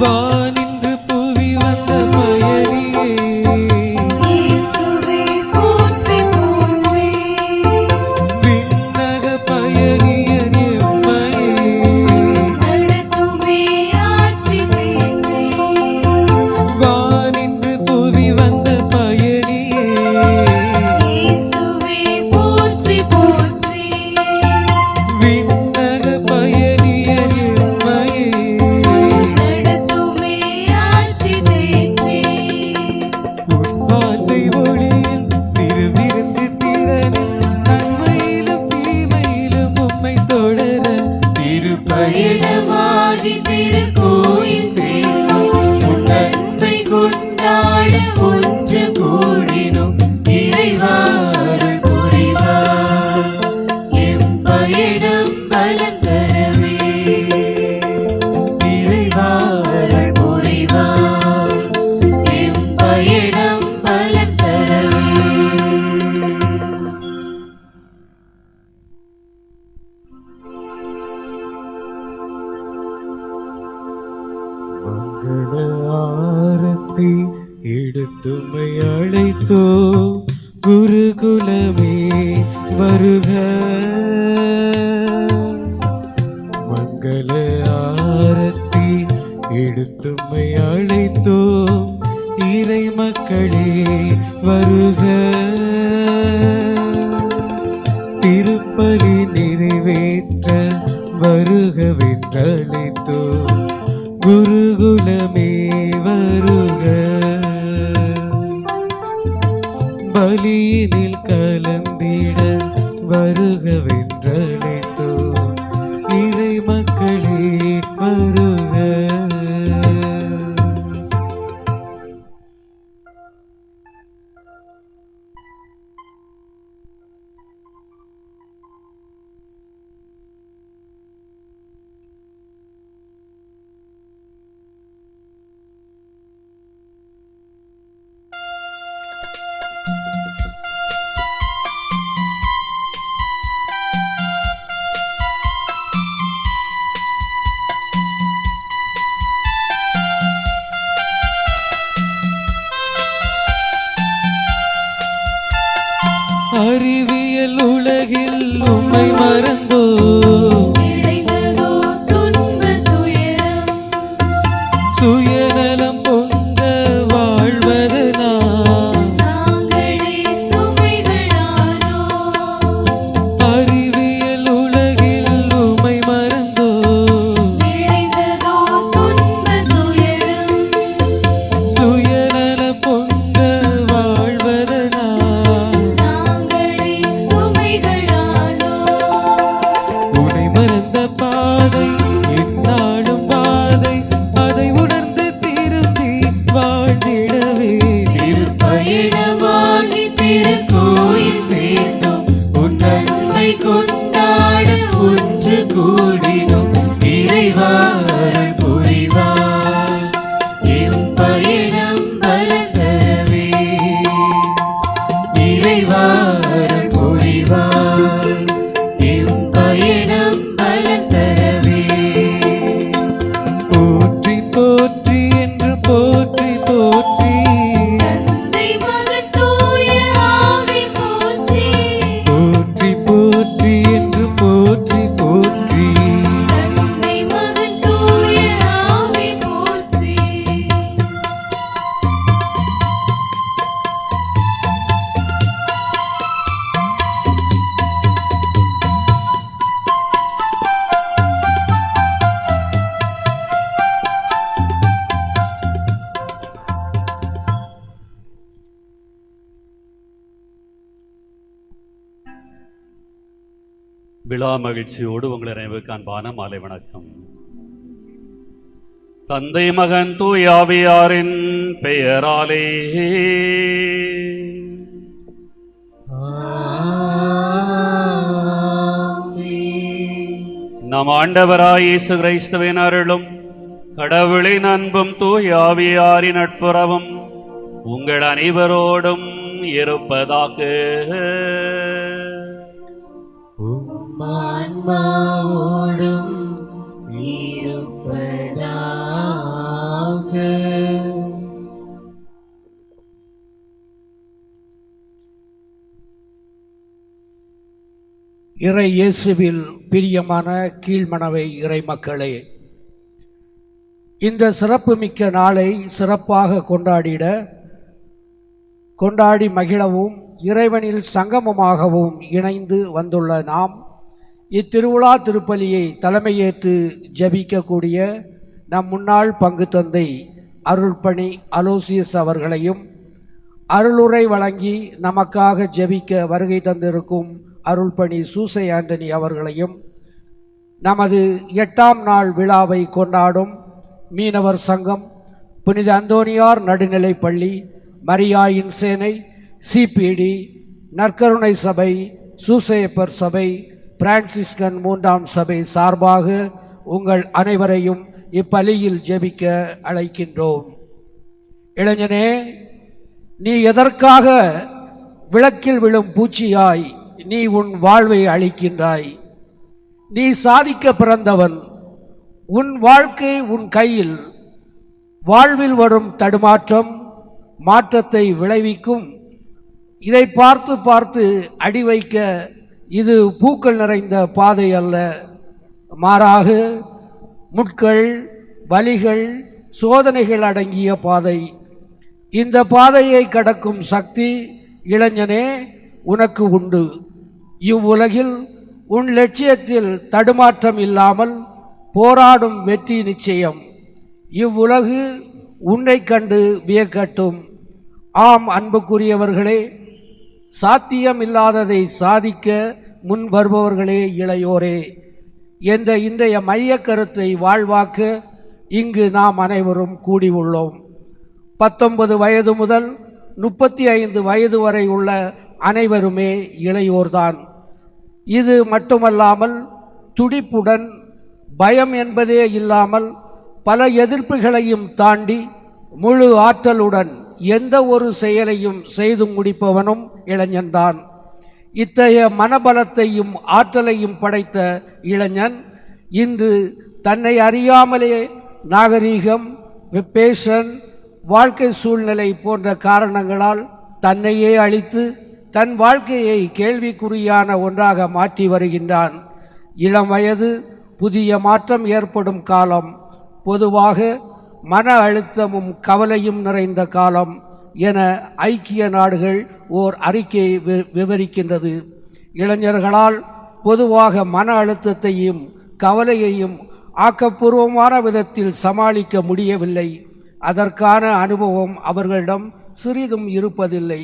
வானின்று புவி வந்த பயணியே இயேசுவே போற்றி போற்றி. விண்ணக பயணியர் எம்மையே நடத்துமே ஆட்சி தேற்றி. வானின்று புவி வந்த பயணியே இயேசுவே போற்றி போற்றி. விண்ணக பயணியர் எம்மையே நடத்துமே ஆட்சி தேற்றி. வார்த்தை ஒளியில் திருவிருந்து திறனில் நன்மையிலும் தீமையிலும் உம்மை தொடர பயணமாகி திருக்கோயில் சேர்ந்தோம். உன் அன்பை கொண்டாட ஒன்று கூடினோம். இறைவா அருள் புரிவார். எம் பயணம் பலம் தரவே. இறைவா அருள் புரிவார். எம் பயணம் பலம் தரவே. மங்கள ஆரத்தி எடுத்துமை அழைத்தோ குருகுலமே வருக. மங்கள ஆரத்தி எடுத்துமை அழைத்தோ இறை மக்களே வருக. திருப்பலி நிறைவேற்ற வருகவென்றழைத்தோ குருகுலமே வருக. பலியினில் கலந்திட வருகவென்றழைத்தோ இறை மக்களே வருக. அறிவியல் உலகில் உம்மை மறந்தோ இழைந்ததோ துன்பத் துயரம். சுயநலம் பொங்க வாழ்வதனால் நாங்களே சுமைகளானோம். அறிவியல் உலகில் உம்மை மறந்தோ இழைந்ததோ துன்பத் துயரம். சுயநலம் பொங்க வாழ்வதனால் நாங்களே சுமைகளானோம். உனை மறந்த பாதை எந்நாளும் பாதை அதை உணர்ந்து திருந்தி வாழ்ந்திடவே பயணமாகி திருக்கோயில் சேர்ந்தோம். உன் அன்பை கொண்டாட ஒன்று கூடினோம். இறைவா அருள் புரிவார். எம் பயணம் பலம் தரவே. இறைவா அருள் புரிவார். எம் பயணம் பலம் தரவே. போற்றி போற்றி என்று போற்றி போற்றி தந்தை மகன் தூய ஆவி போற்றி. போற்றி போற்றி என்று போற்றி போற்றி தந்தை மகன் தூய ஆவி போற்றி. விழா மகிழ்ச்சியோடு உங்கள் அனைவருக்கு அன்பான மாலை வணக்கம். தந்தை மகன் தூய ஆவியாரின் பெயராலே நம் ஆண்டவராய் இயேசு கிறிஸ்துவின் அருளும் கடவுளின் அன்பும் தூய ஆவியாரின் நட்புறவும் உங்கள் அனைவரோடும் இருப்பதாக. ஆன்மாவோடும் இருப்பதாக. 1 இருப்பதாக. இறை இயேசுவில் பிரியமான கீழ்மனவை இறை மக்களே, இந்த சிறப்புமிக்க நாளை சிறப்பாக கொண்டாடி மகிழவும் இறைவனில் சங்கமமாகவும் இணைந்து வந்துள்ள நாம் இத்திருவிழா திருப்பலியை தலைமையேற்று ஜபிக்கக்கூடிய நம் முன்னாள் பங்கு தந்தை அருள்பணி அலோசியஸ் அவர்களையும், அருளுரை வழங்கி நமக்காக ஜெபிக்க வருகை தந்திருக்கும் அருள்பணி சூசை ஆண்டனி அவர்களையும், நமது 8ஆம் நாள் விழாவை கொண்டாடும் மீனவர் சங்கம், புனித அந்தோனியார் நடுநிலைப்பள்ளி, மரியாயின் சேனை, சிபிடி, நற்கருணை சபை, சூசையப்பர் சபை, பிரான்சிஸ்கன் 3ஆம் சபை சார்பாக உங்கள் அனைவரையும் இப்பலியில் ஜெபிக்க அழைக்கின்றோம். இளைஞனே, நீ எதற்காக விளக்கில் விழும் பூச்சியாய் நீ உன் வாழ்வை அளிக்கின்றாய்? நீ சாதிக்க பிறந்தவன். உன் வாழ்க்கை உன் கையில். வாழ்வில் வரும் தடுமாற்றம் மாற்றத்தை விளைவிக்கும். இதை பார்த்து பார்த்து அடி வைக்க இது பூக்கள் நிறைந்த பாதை அல்ல, மாறாக முட்கள், வலிகள், சோதனைகள் அடங்கிய பாதை. இந்த பாதையை கடக்கும் சக்தி இளைஞனே உனக்கு உண்டு. இவ்வுலகில் உன் லட்சியத்தில் தடுமாற்றம் இல்லாமல் போராடும் வெற்றி நிச்சயம். இவ்வுலகு உன்னை கண்டு வியக்கட்டும். ஆம் அன்புக்குரியவர்களே, சாத்தியம் இல்லாததை சாதிக்க முன் வருபவர்களே இளையோரே என்ற இன்றைய மைய கருத்தை வாழ்வாக்க இங்கு நாம் அனைவரும் கூடியுள்ளோம். 19 வயது முதல் 35 வயது வரை உள்ள அனைவருமே இளையோர்தான். இது மட்டுமல்லாமல் துடிப்புடன், பயம் என்பதே இல்லாமல் பல எதிர்ப்புகளையும் தாண்டி முழு ஆற்றலுடன் எந்த ஒரு செயலையும் செய்து முடிப்பவனும் இளைஞன்தான். இத்தகைய மனபலத்தையும் ஆற்றலையும் படைத்த இளைஞன் இன்று தன்னை அறியாமலே நாகரீகம், பேஷன், வாழ்க்கை சூழ்நிலை போன்ற காரணங்களால் தன்னையே அழித்து தன் வாழ்க்கையை கேள்விக்குறியான ஒன்றாக மாற்றி வருகின்றான். இளம் வயது புதிய மாற்றம் ஏற்படும் காலம், பொதுவாக மன அழுத்தமும் கவலையும் நிறைந்த காலம் என ஐக்கிய நாடுகள் ஓர் அறிக்கையை விவரிக்கின்றது. இளைஞர்களால் பொதுவாக மன அழுத்தத்தையும் கவலையையும் ஆக்கப்பூர்வமான விதத்தில் சமாளிக்க முடியவில்லை. அதற்கான அனுபவம் அவர்களிடம் சிறிதும் இருப்பதில்லை.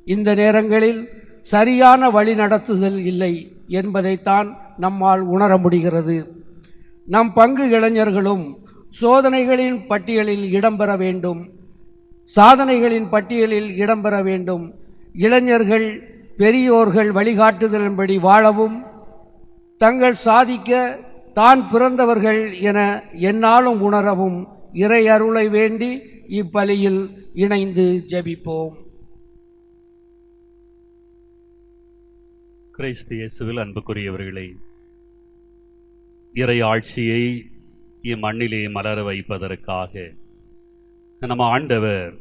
இந்த நேரங்களில் சரியான வழிநடத்துதல் இல்லை என்பதைத்தான் நம்மால் உணர முடிகிறது. நம் பங்கு இளைஞர்களும் சோதனைகளின் பட்டியலில் இடம்பெற வேண்டும், சாதனைகளின் பட்டியலில் இடம்பெற வேண்டும். இளைஞர்கள் பெரியோர்கள் வழிகாட்டுதலின்படி வாழவும், தங்கள் சாதிக்க தான் பிறந்தவர்கள் என எந்நாளும் உணரவும் இறை அருளை வேண்டி இப்பலியில் இணைந்து ஜெபிப்போம். கிறிஸ்து இயேசுவில் அன்புக்குரியவர்களே, இறை ஆட்சியை இம்மண்ணிலே மலர வைப்பதற்காக நம் ஆண்டவர்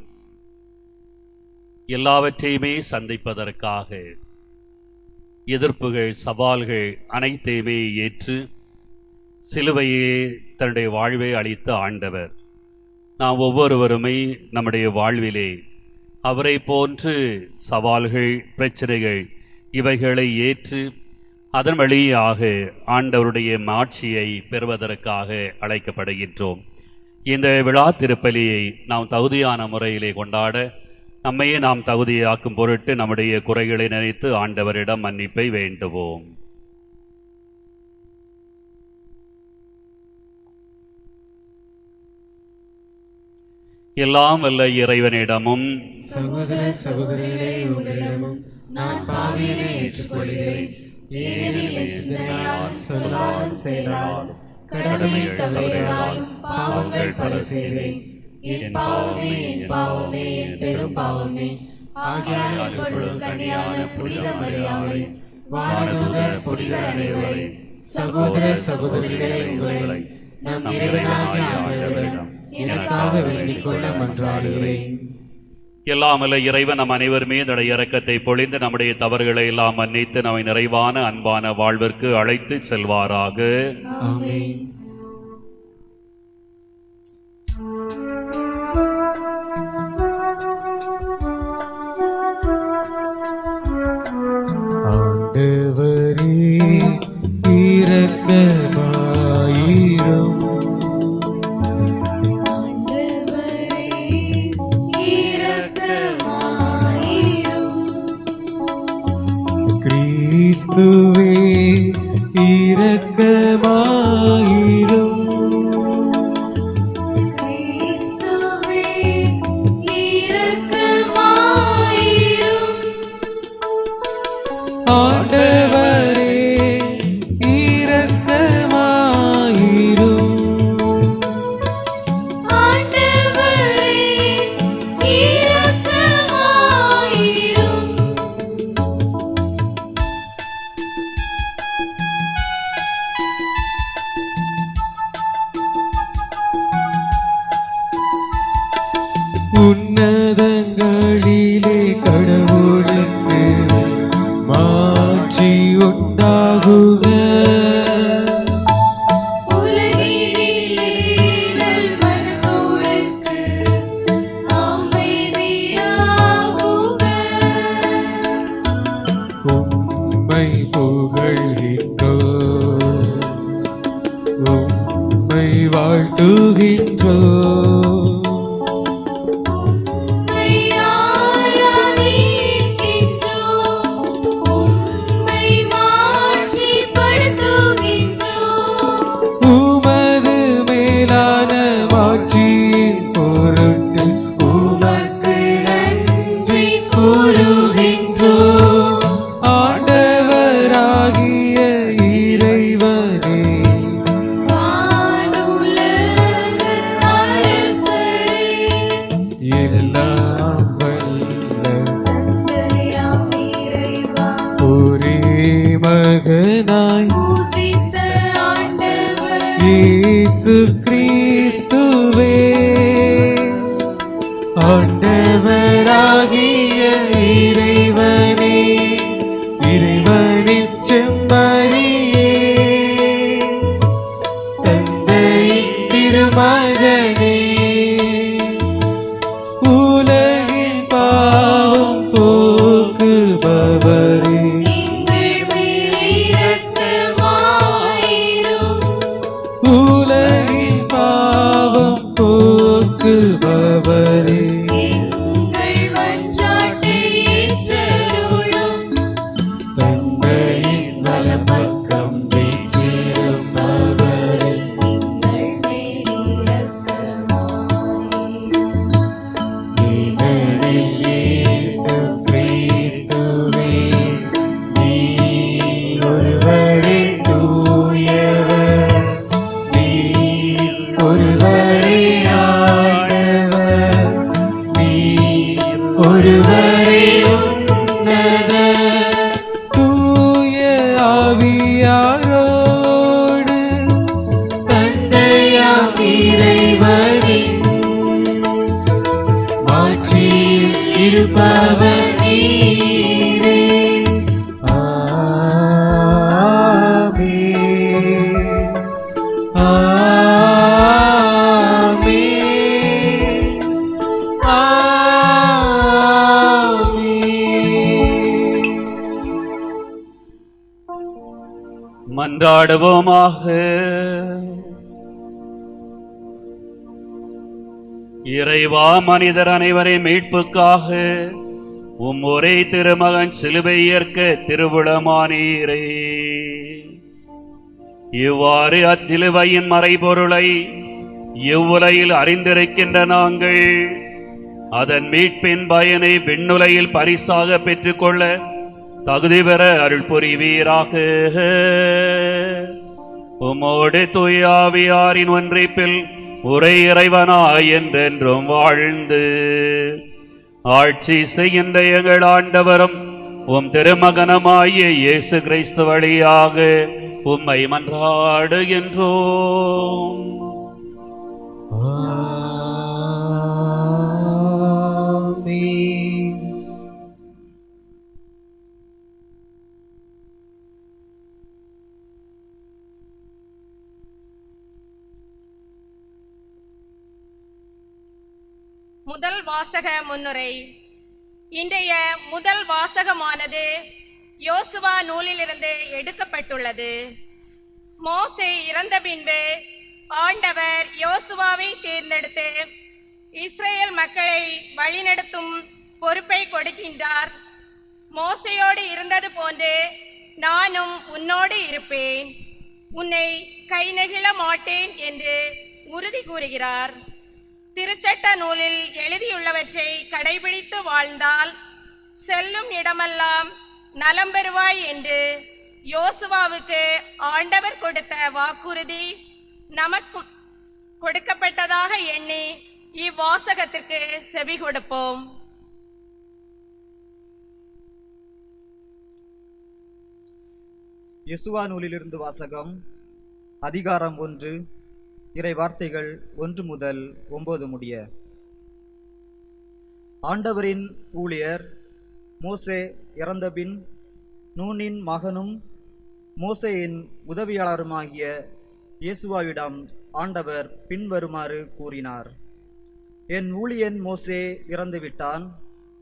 எல்லாவற்றையுமே சந்திப்பதற்காக எதிர்ப்புகள், சவால்கள் அனைத்தையுமே ஏற்று சிலுவையே தன்னுடைய வாழ்வை அளித்த ஆண்டவர். நாம் ஒவ்வொருவருமே நம்முடைய வாழ்விலே அவரை போன்று சவால்கள், பிரச்சனைகள் இவைகளை ஏற்று அதன் வழியாக ஆண்டவருடைய மாட்சியை பெறுவதற்காக அழைக்கப்படுகின்றோம். இந்த விழா திருப்பலியை நாம் தகுதியான முறையிலே கொண்டாட நம்மையே நாம் தகுதியாக்கும் பொருட்டு நம்முடைய குறைகளை நினைத்து ஆண்டவரிடம் மன்னிப்பை வேண்டுவோம். எல்லாம் வல்ல இறைவனிடமும் சகோதர சகோதரிகளே உங்களிடமும் நான் பாவியனை ஏற்றுக்கொள்கிறேன். ஏனெனில் என் சிந்தனையால், சொல்லால், செயலால், கடமை தவறியதாலும் பாவங்கள் பல செய்தேன். என் பாவமே, என் பாவமே, என் பெரும் பாவமே. ஆகையால் இப்பொழுது கன்னியான புனித மரியாதை, வானதூதர் புனிதர் அனைவரை, சகோதர சகோதரிகளே உங்களை நம் இறைவனாகிய ஆண்டவரிடம் எனக்காக வேண்டிக் கொள்ள மன்றாடுகிறேன். எல்லாம் வல்ல இறைவன் நம் அனைவர் மீது இரக்கத்தை பொழிந்து நம்முடைய தவறுகளை எல்லாம் மன்னித்து நம்மை நிறைவான அன்பான வாழ்விற்கு அழைத்து செல்வாராக. ஆமென். ஆண்டவரே இரக்கமாயிரும். கிறிஸ்துவே இரக்கமாயிரும். ஆண்டவரே இரக்கமாயிரும். உன்னதங்களிலே கடவுளுக்கு மாட்சி உண்டாகுக. உம்மை புகழ்கின்றோம், உம்மை வாழ்த்துகின்றோம். உமது மேலான மாட்சியின் பொருட்டு உமக்கு நன்றி கூறுகின்றோம். ஆண்டவராகிய இறைவனே, எல்லாம் வல்ல ஒரே மகனாய் இயேசு கிறிஸ்துவே, ஆண்டவராகிய இறைவனே, இறைவனின் செம்மறியே, தந்தையின் திருமகனே, உலகின் பாவம் போக்குபவரே, உலகின் பாவம் போக்குபவரே, தந்தையின் வலப்பக்கம் வீற்றிருப்பவரே, இவரில் இயேசு கிறிஸ்துவே, நீர் ஒருவரே தூயவர், நீர் ஒருவரே ஆண்டவர், நீர் ஒருவரே உன்னதர், தூய ஆவியாரோடு தந்தையாம் இறைவனின் மாட்சியில் இருப்பவர் நீரே. ஆமென். ஆமென். ஆமென். மன்றாடுவோமாக. இறைவா, மனிதர் அனைவரின் மீட்புக்காக உம் ஒரே திருமகன் சிலுவை ஏற்க திருவுளமானீரே. இவ்வாறு அச்சிலுவையின் மறைபொருளை இவ்வுலகில் அறிந்திருக்கின்ற நாங்கள் அதன் மீட்பின் பயனை விண்ணுலகில் பரிசாக பெற்றுக்கொள்ள தகுதி பெற அருள் புரிவீராக. உமோடு தூய ஆவியாரின் ஒன்றிப்பில் ஒரே இறைவனாய் என்றென்றும் வாழ்ந்து ஆட்சி செய்கின்ற எங்கள் ஆண்டவரும் உம் திருமகனமாகிய இயேசு கிறிஸ்து வழியாக உம்மை மன்றாடுகின்றோம். ஆமென். முதல் வாசக முன்னுரை. இன்றைய முதல் வாசகமானது யோசுவா நூலிலிருந்து எடுக்கப்பட்டுள்ளது. மோசே இறந்த பின்பு ஆண்டவர் யோசுவாவை தேர்ந்தெடுத்து இஸ்ரேல் மக்களை வழிநடத்தும் பொறுப்பை கொடுக்கின்றார். மோசையோடு இருந்தது போன்று நானும் உன்னோடு இருப்பேன், உன்னை கை நெகிழ மாட்டேன் என்று உறுதி கூறுகிறார். திருச்சட்ட நூலில் எழுதியுள்ளவற்றை கடைபிடித்து வாழ்ந்தால் செல்லும் இடமெல்லாம் நலம் பெறுவாய் என்று யோசுவாவுக்கு ஆண்டவர் கொடுத்த வாக்குறுதி நமக்கு கொடுக்கப்பட்டதாக எண்ணி இவ்வாசகத்திற்கு செவி கொடுப்போம். யெசுவா நூலிலிருந்து வாசகம். அதிகாரம் 1, இறை வார்த்தைகள் 1 முதல் 9 முடிய. ஆண்டவரின் ஊழியர் மோசே இறந்தபின் நூனின் மகனும் மோசேயின் உதவியாளருமாகிய யேசுவாவிடம் ஆண்டவர் பின்வருமாறு கூறினார். என் ஊழியன் மோசே இறந்துவிட்டான்.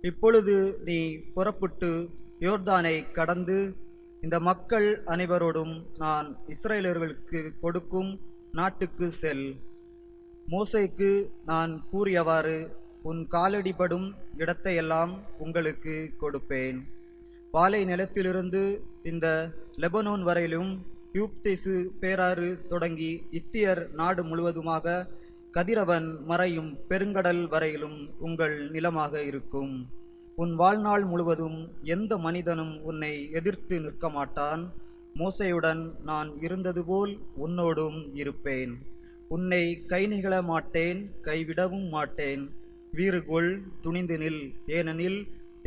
இப்பொழுது நீ புறப்பட்டு யோர்தானை கடந்து இந்த மக்கள் அனைவரோடும் நான் இஸ்ரவேலர்களுக்கு கொடுக்கும் நாட்டுக்கு செல். மோசேக்கு நான் கூறியவாறு உன் காலடிபடும் இடத்தையெல்லாம் உங்களுக்கு கொடுப்பேன். பாலை நிலத்திலிருந்து இந்த லெபனோன் வரையிலும் யூப்தேசு பேராறு தொடங்கி இத்தியர் நாடு முழுவதுமாக கதிரவன் மறையும் பெருங்கடல் வரையிலும் உங்கள் நிலமாக இருக்கும். உன் வாழ்நாள் முழுவதும் எந்த மனிதனும் உன்னை எதிர்த்து நிற்க மாட்டான். மோசேயுடன் நான் இருந்தது போல் உன்னோடும் இருப்பேன். உன்னை கை நிகழ மாட்டேன், கைவிடவும் மாட்டேன். வீறுகொள், துணிந்து நில். ஏனெனில்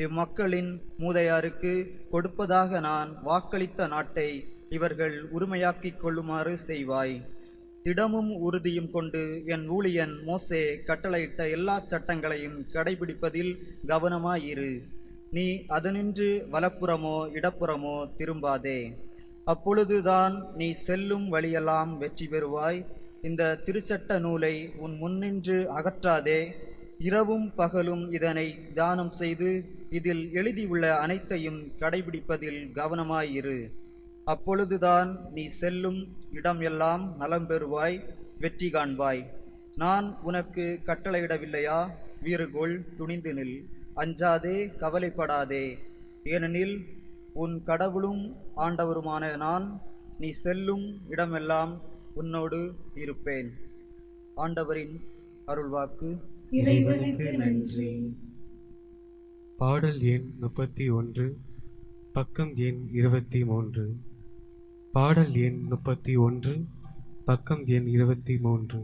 இம்மக்களின் மூதையாருக்கு கொடுப்பதாக நான் வாக்களித்த நாட்டை இவர்கள் உரிமையாக்கிக் கொள்ளுமாறு செய்வாய். திடமும் உறுதியும் கொண்டு என் ஊழியன் மோசே கட்டளையிட்ட எல்லா சட்டங்களையும் கடைபிடிப்பதில் கவனமாயிரு. நீ அதனின்று வலப்புறமோ இடப்புறமோ திரும்பாதே. அப்பொழுதுதான் நீ செல்லும் வழியெல்லாம் வெற்றி பெறுவாய். இந்த திருச்சட்ட நூலை உன் முன்னின்று அகற்றாதே. இரவும் பகலும் இதனை தியானம் செய்து இதில் எழுதியுள்ள அனைத்தையும் கடைபிடிப்பதில் கவனமாயிரு. அப்பொழுதுதான் நீ செல்லும் இடம் எல்லாம் நலம் பெறுவாய், வெற்றி காண்பாய். நான் உனக்கு கட்டளையிடவில்லையா? வீறுகொள், துணிந்து நில். அஞ்சாதே, கவலைப்படாதே. ஏனெனில் உன் கடவுளும் ஆண்டவருமான நான் நீ செல்லும் இடமெல்லாம் உன்னோடு இருப்பேன். ஆண்டவரின் அருள்வாக்கு. இறைவனுக்கு நன்றி. பாடல் எண் 31, பக்கம் எண் 23. பாடல் எண் 31, பக்கம் எண் 23.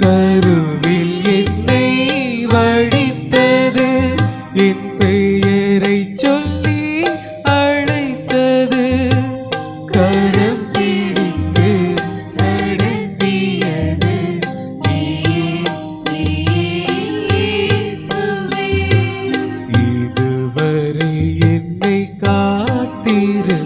கருவில் என்னை வடித்தது, என் பெயரை சொல்லி அழைத்தது, கரம் பிடித்து நடத்தியது இதுவரை என்னை காத்திருந்தார்.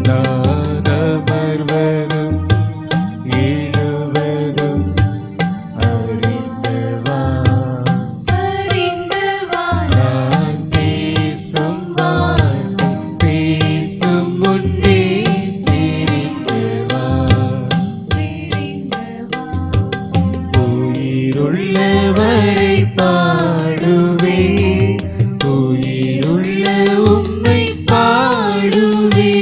நான் அமர்வதும் எழுவதும் அறிந்தவா, நான் பேசும் வார்த்தை பேசும் முன்னே தெரிந்தவா, உயிருள்ளவரை பாடுவே, உயிருள்ள உம்மை பாடுவே.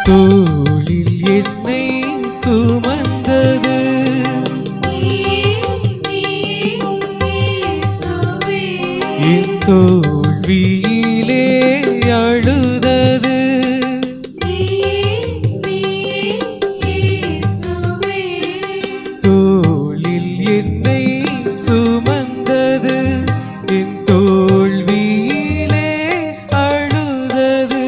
தோளில் என்னை சுமந்தது, என் தோல்வியிலே அழுதது, தோளில் என்னை சுமந்தது, என் தோல்வியிலே அழுதது,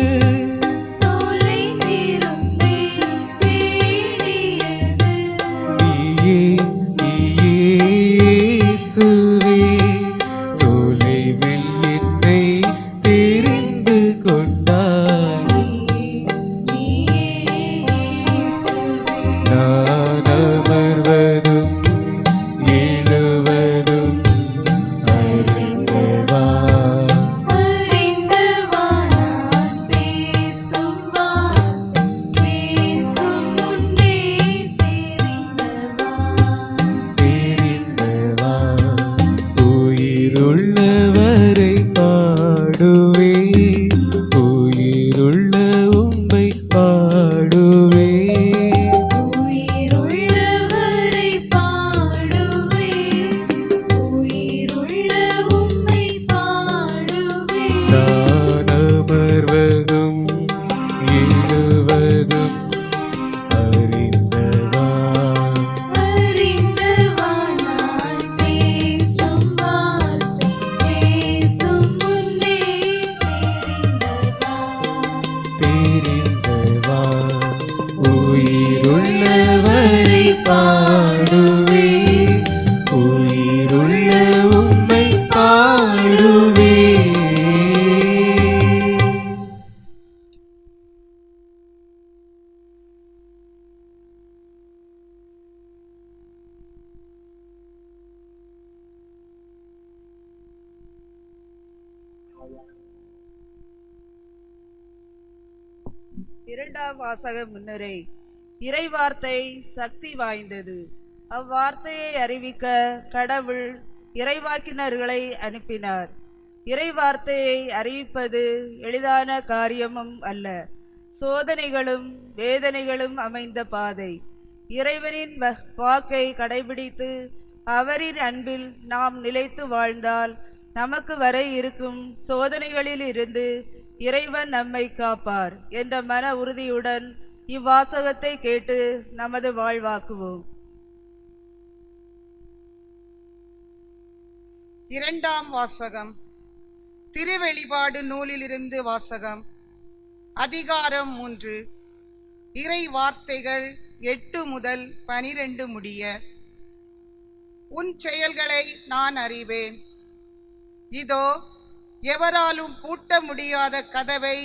இயேசுவே, தொலைவில் என்னை தெரிந்து கொண்டாய். நான் அமர்வதும் எழுவதும் அறிந்தவா, தெரிந்தவா, உயிருள்ளவரை பாடுவே, உயிருள்ள உம்மை பாடுவே. நான் அமர்வதும் எழுவதும் அறிந்தவா, தெரிந்தவா, உயிருள்ளவரை பாடுவே, உயிருள்ள உம்மை பாடுவே. இரண்டாம் வாசக முன்னுரை. இறைவார்த்தை சக்தி வாய்ந்தது. அவ்வார்த்தையை அறிவிக்க கடவுள் இறைவாக்கினர்களை அனுப்பினார். இறைவார்த்தையை அறிவிப்பது எளிதான காரியமும் அல்ல. சோதனைகளும் வேதனைகளும் அமைந்த பாதை. இறைவனின் வாக்கை கடைபிடித்து அவரின் அன்பில் நாம் நிலைத்து வாழ்ந்தால் நமக்கு வர இருக்கும் சோதனைகளில் இருந்து இறைவன் நம்மை காப்பார் என்ற மன உறுதியுடன் இவ்வாசகத்தை கேட்டு நமது வாழ்வாக்குவோம். இரண்டாம் வாசகம். திருவெளிபாடு நூலிலிருந்து வாசகம். அதிகாரம் 3. இறை வார்த்தைகள் 8 முதல் 12 முடிய. உன் செயல்களை நான் அறிவேன். இதோ, எவராலும் பூட்ட முடியாத கதவை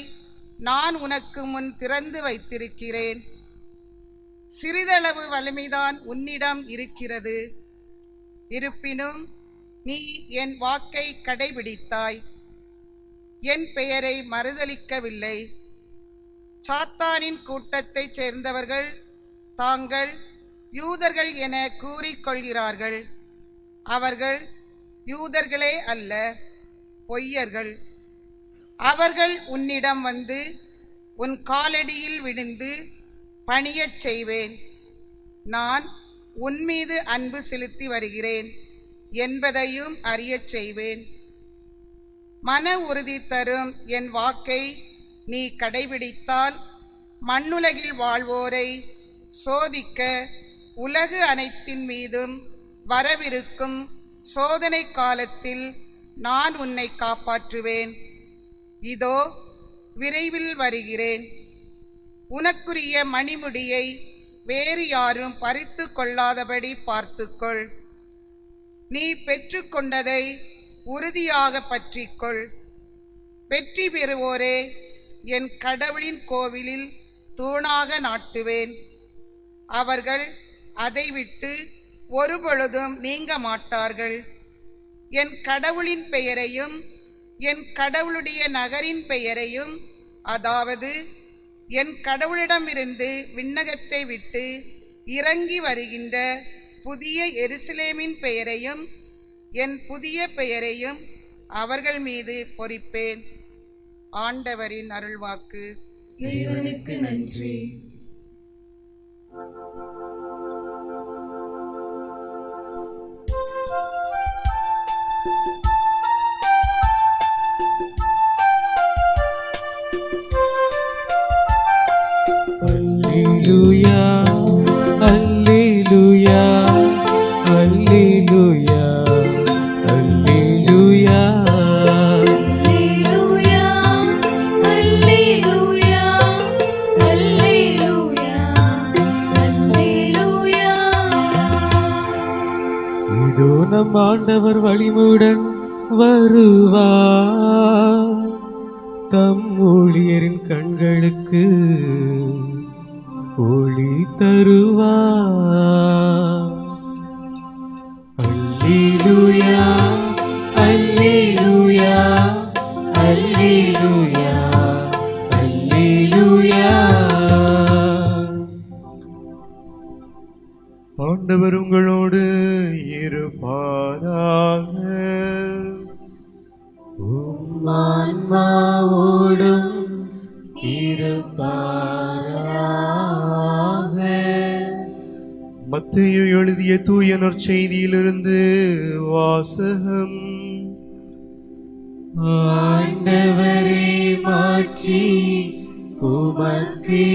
நான் உனக்கு முன் திறந்து வைத்திருக்கிறேன். சிறிதளவு வலிமைதான் உன்னிடம் இருக்கிறது. இருப்பினும் நீ என் வாக்கை கடைபிடித்தாய். என் பெயரை மறுதலிக்கவில்லை. சாத்தானின் கூட்டத்தைச் சேர்ந்தவர்கள் தாங்கள் யூதர்கள் என கூறிக்கொள்கிறார்கள். அவர்கள் யூதர்களே அல்ல, பொய்யர்கள். அவர்கள் உன்னிடம் வந்து உன் காலடியில் விழுந்து பணியச் செய்வேன். நான் உன்மீது அன்பு செலுத்தி வருகிறேன் என்பதையும் அறியச் செய்வேன். மன உறுதி தரும் என் வாக்கை நீ கடைபிடித்தால் மண்ணுலகில் வாழ்வோரை சோதிக்க உலகு அனைத்தின் மீதும் வரவிருக்கும் சோதனை காலத்தில் நான் உன்னை காப்பாற்றுவேன். இதோ விரைவில் வருகிறேன். உனக்குரிய மணிமுடியை வேறு யாரும் பறித்து கொள்ளாதபடி பார்த்துக்கொள். நீ பெற்றுக்கொண்டதை உறுதியாக பற்றிக்கொள். வெற்றி பெறுவோரே என் கடவுளின் கோவிலில் தூணாக நாட்டுவேன். அவர்கள் அதை விட்டு ஒருபொழுதும் நீங்க மாட்டார்கள். என் கடவுளின் பெயரையும் என் கடவுளுடைய நகரின் பெயரையும், அதாவது என் கடவுளிடமிருந்து விண்ணகத்தை விட்டு இறங்கி வருகின்ற புதிய எருசலேமின் பெயரையும் என் புதிய பெயரையும் அவர்கள் மீது பொறிப்பேன். ஆண்டவரின் அருள்வாக்கு. இறைவனுக்கு நன்றி. அல்லேலூயா, அல்லேலூயா, அல்லேலூயா, அல்லேலூயா. அல்லேலூயா, அல்லேலூயா, அல்லேலூயா, அல்லேலூயா. இதோ நம் ஆண்டவர் வலிமையுடன் வருவார். தம் ஊழியரின் கண்களுக்கு ஒளி தருவார். அல்லேலூயா, அல்லேலூயா, அல்லேலூயா, அல்லேலூயா. ஆண்டவர் உங்களோடு இருப்பாராக. உம் ஆன்மாவோடும் இருப்பாராக. மத்தேயு எழுதிய தூய நற்செய்தியிலிருந்து வாசகம். ஆண்டவரே, மாட்சி உமக்கே.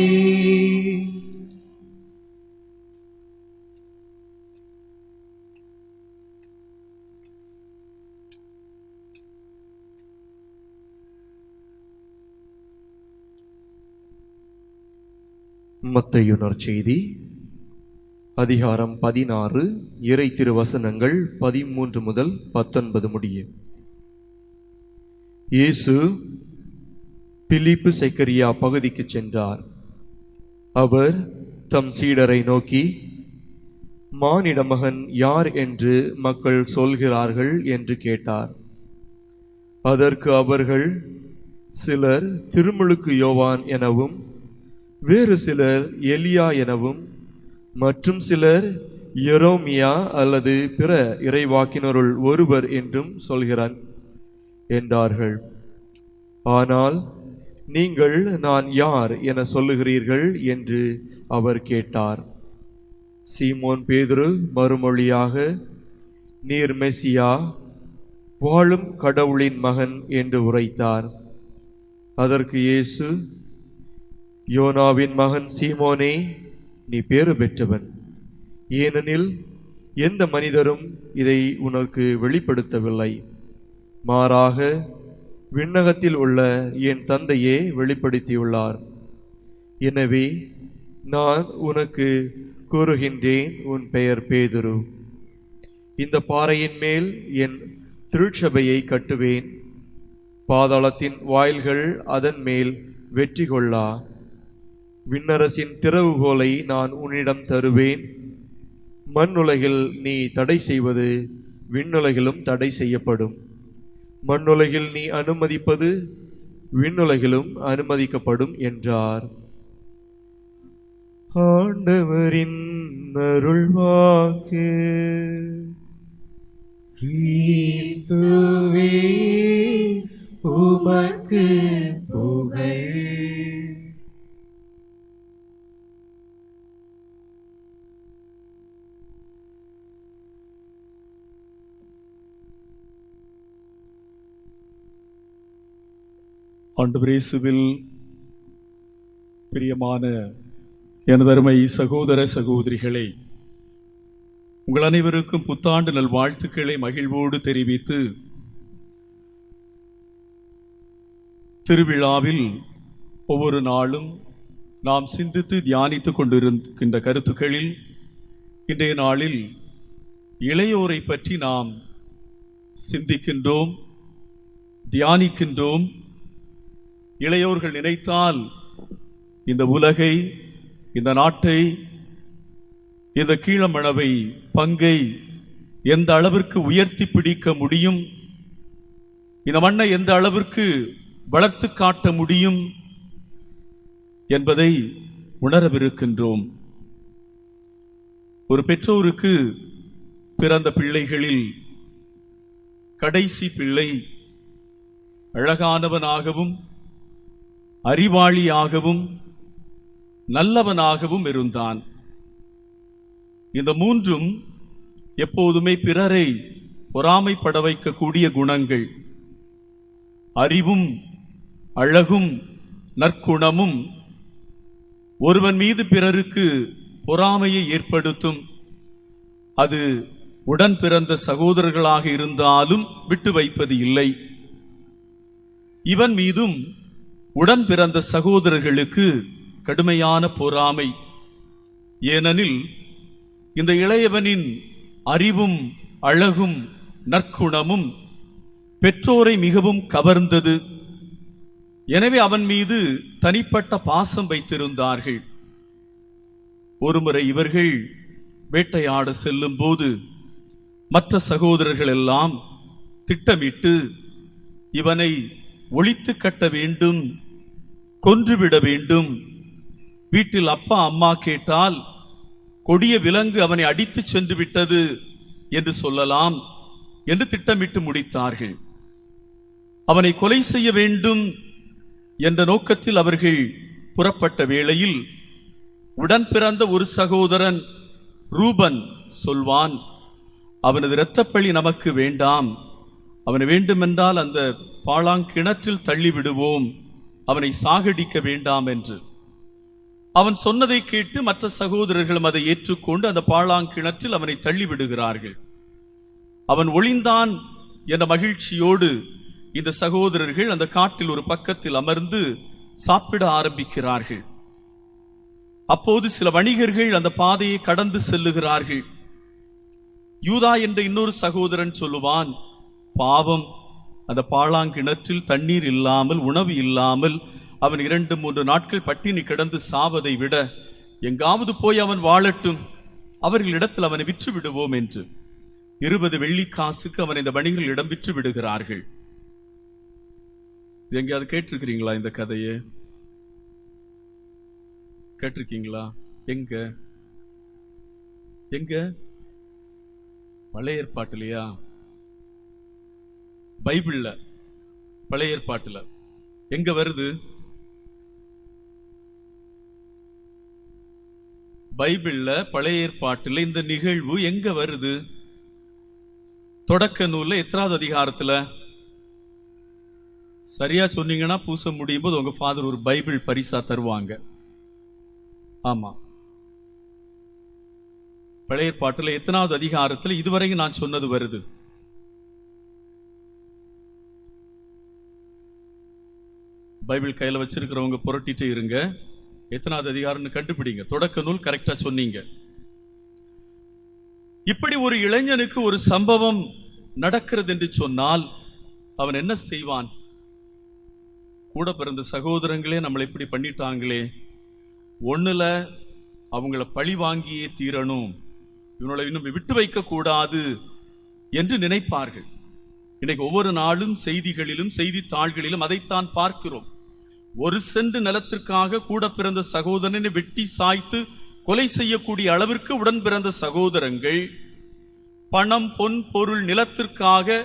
மத்தேயு நற்செய்தி அதிகாரம் 16 இறை திருவசனங்கள் 13 முதல் 19 முடிய. இயேசு பிலிப்பு செக்கரியா பகுதிக்கு சென்றார். அவர் தம் சீடரை நோக்கி, மானிட மகன் யார் என்று மக்கள் சொல்கிறார்கள் என்று கேட்டார். அதற்கு அவர்கள், சிலர் திருமுழுக்கு யோவான் எனவும், வேறு சிலர் எலியா எனவும், மற்றும் சிலர் எரோமியா அல்லது பிற இறைவாக்கினருள் ஒருவர் என்றும் சொல்கிறான் என்றார்கள். ஆனால் நீங்கள் நான் யார் என சொல்லுகிறீர்கள் என்று அவர் கேட்டார். சீமோன் பேதுரு மறுமொழியாக, நீர் மெசியா, வாழும் கடவுளின் மகன் என்று உரைத்தார். அதற்கு இயேசு, யோனாவின் மகன் சீமோனே, நீ பேறு பெற்றவன். ஏனெனில் எந்த மனிதரும் இதை உனக்கு வெளிப்படுத்தவில்லை, மாறாக விண்ணகத்தில் உள்ள என் தந்தையே வெளிப்படுத்தியுள்ளார். எனவே நான் உனக்கு கூறுகின்றேன், உன் பெயர் பேதுரு. இந்த பாறையின் மேல் என் திருச்சபையை கட்டுவேன். பாதாளத்தின் வாயில்கள் அதன் மேல் வெற்றி கொள்ளா. விண்ணரசின் திறவுகோலை நான் உன்னிடம் தருவேன். மண்ணுலகில் நீ தடை செய்வது விண்ணுலகிலும் தடை செய்யப்படும். மண்ணுலகில் நீ அனுமதிப்பது விண்ணுலகிலும் அனுமதிக்கப்படும் என்றார். ஆண்டவரின் அருள்வாக்கு. கிறிஸ்துவே உமக்கு புகழ். ஆண்டவர் இயேசுவில் பிரியமான எனதருமை சகோதர சகோதரிகளே, உங்கள் அனைவருக்கும் புத்தாண்டு நல்வாழ்த்துக்களை மகிழ்வோடு தெரிவித்து, திருவிழாவில் ஒவ்வொரு நாளும் நாம் சிந்தித்து தியானித்துக் கொண்டிருக்கின்ற கருத்துக்களில் இன்றைய நாளில் இளையோரை பற்றி நாம் சிந்திக்கின்றோம், தியானிக்கின்றோம். இளையோர்கள் நினைத்தால் இந்த உலகை, இந்த நாட்டை, இந்த கீழமளவை பங்கை எந்த அளவிற்கு உயர்த்தி பிடிக்க முடியும், இந்த மண்ணை எந்த அளவிற்கு வளர்த்து காட்ட முடியும் என்பதை உணரவிருக்கின்றோம். ஒரு பெற்றோருக்கு பிறந்த பிள்ளைகளில் கடைசி பிள்ளை அழகானவனாகவும் அறிவாளியாகவும் நல்லவனாகவும் இருந்தான். இந்த மூன்றும் எப்போதுமே பிறரை பொறாமைப்பட வைக்கக்கூடிய குணங்கள். அறிவும் அழகும் நற்குணமும் ஒருவன் மீது பிறருக்கு பொறாமையை ஏற்படுத்தும். அது உடன் பிறந்த சகோதரர்களாக இருந்தாலும் விட்டு வைப்பது இல்லை. இவன் மீதும் உடன் பிறந்த சகோதரர்களுக்கு கடுமையான பொறாமை. ஏனெனில் இந்த இளையவனின் அறிவும் அழகும் நற்குணமும் பெற்றோரை மிகவும் கவர்ந்தது. எனவே அவன் மீது தனிப்பட்ட பாசம் வைத்திருந்தார்கள். ஒருமுறை இவர்கள் வேட்டையாட செல்லும் போது மற்ற சகோதரர்கள் எல்லாம் திட்டமிட்டு இவனை ஒழித்து கட்ட வேண்டும், கொன்றுவிட வேண்டும், வீட்டில் அப்பா அம்மா கேட்டால் கொடிய விலங்கு அவனை அடித்து சென்று விட்டது என்று சொல்லலாம் என்று திட்டமிட்டு முடித்தார்கள். அவனை கொலை செய்ய வேண்டும் என்ற நோக்கத்தில் அவர்கள் புறப்பட்ட வேளையில் உடன் பிறந்த ஒரு சகோதரன் ரூபன் சொல்வான், அவனது இரத்தப்பழி நமக்கு வேண்டாம், அவனை வேண்டுமென்றால் அந்த பாழாங்கிணற்றில் தள்ளிவிடுவோம், அவனை சாகடிக்க வேண்டாம் என்று. அவன் சொன்னதை கேட்டு மற்ற சகோதரர்களும் அதை ஏற்றுக்கொண்டு அந்த பாழாங்கிணற்றில் அவனை தள்ளிவிடுகிறார்கள். அவன் ஒளிந்தான் என்ற மகிழ்ச்சியோடு இந்த சகோதரர்கள் அந்த காட்டில் ஒரு பக்கத்தில் அமர்ந்து சாப்பிட ஆரம்பிக்கிறார்கள். அப்போது சில வணிகர்கள் அந்த பாதையை கடந்து செல்லுகிறார்கள். யூதா என்ற இன்னொரு சகோதரன் சொல்லுவான், பாவம், அந்த பாழாங்கிணற்றில் தண்ணீர் இல்லாமல் உணவு இல்லாமல் அவன் 2-3 நாட்கள் பட்டினி கிடந்து சாவதை விட எங்காவது போய் அவன் வாழட்டும், அவர்களிடத்தில் அவனை விற்று விடுவோம் என்று 20 வெள்ளிக்காசுக்கு அவன் இந்த வணிகர்களிடம் விற்று விடுகிறார்கள். எங்கேயாவது கேட்டிருக்கிறீங்களா இந்த கதையை? கேட்டிருக்கீங்களா? எங்க எங்க? பழைய ஏற்பாட்டிலையா? பைபிள்ல, பழைய ஏற்பாட்டுல எங்க வருது? பைபிள்ல பழைய ஏற்பாட்டுல இந்த நிகழ்வு எங்க வருது? தொடக்க நூல்ல எத்தனாவது அதிகாரத்துல? சரியா சொன்னீங்கன்னா பூச முடியும் போது உங்க ஃபாதர் ஒரு பைபிள் பரிசா தருவாங்க. ஆமா, பழைய ஏற்பாட்டுல எத்தனாவது அதிகாரத்துல இதுவரைக்கும் நான் சொன்னது வருது? பைபிள் கையில வச்சிருக்கிறவங்க புரட்டிட்டு இருங்க, எத்தனாவது அதிகாரம்னு கண்டுபிடிங்க. தொடக்க நூல் கரெக்டா சொன்னீங்க. இப்படி ஒரு இளைஞனுக்கு ஒரு சம்பவம் நடக்கிறது என்று சொன்னால் அவன் என்ன செய்வான்? கூட பிறந்த சகோதரங்களே நம்மளை இப்படி பண்ணிட்டாங்களே, ஒண்ணுல அவங்கள பழி வாங்கியே தீரணும், இவனை இன்னும் விட்டு வைக்க கூடாது என்று நினைப்பார்கள். இன்னைக்கு ஒவ்வொரு நாளும் செய்திகளிலும் செய்தித்தாள்களிலும் அதைத்தான் பார்க்கிறோம். ஒரு சென்ட் நிலத்திற்காக கூட பிறந்த சகோதரனை வெட்டி சாய்த்து கொலை செய்யக்கூடிய அளவிற்கு உடன் பிறந்த சகோதரங்கள் பணம் பொன் பொருள் நிலத்திற்காக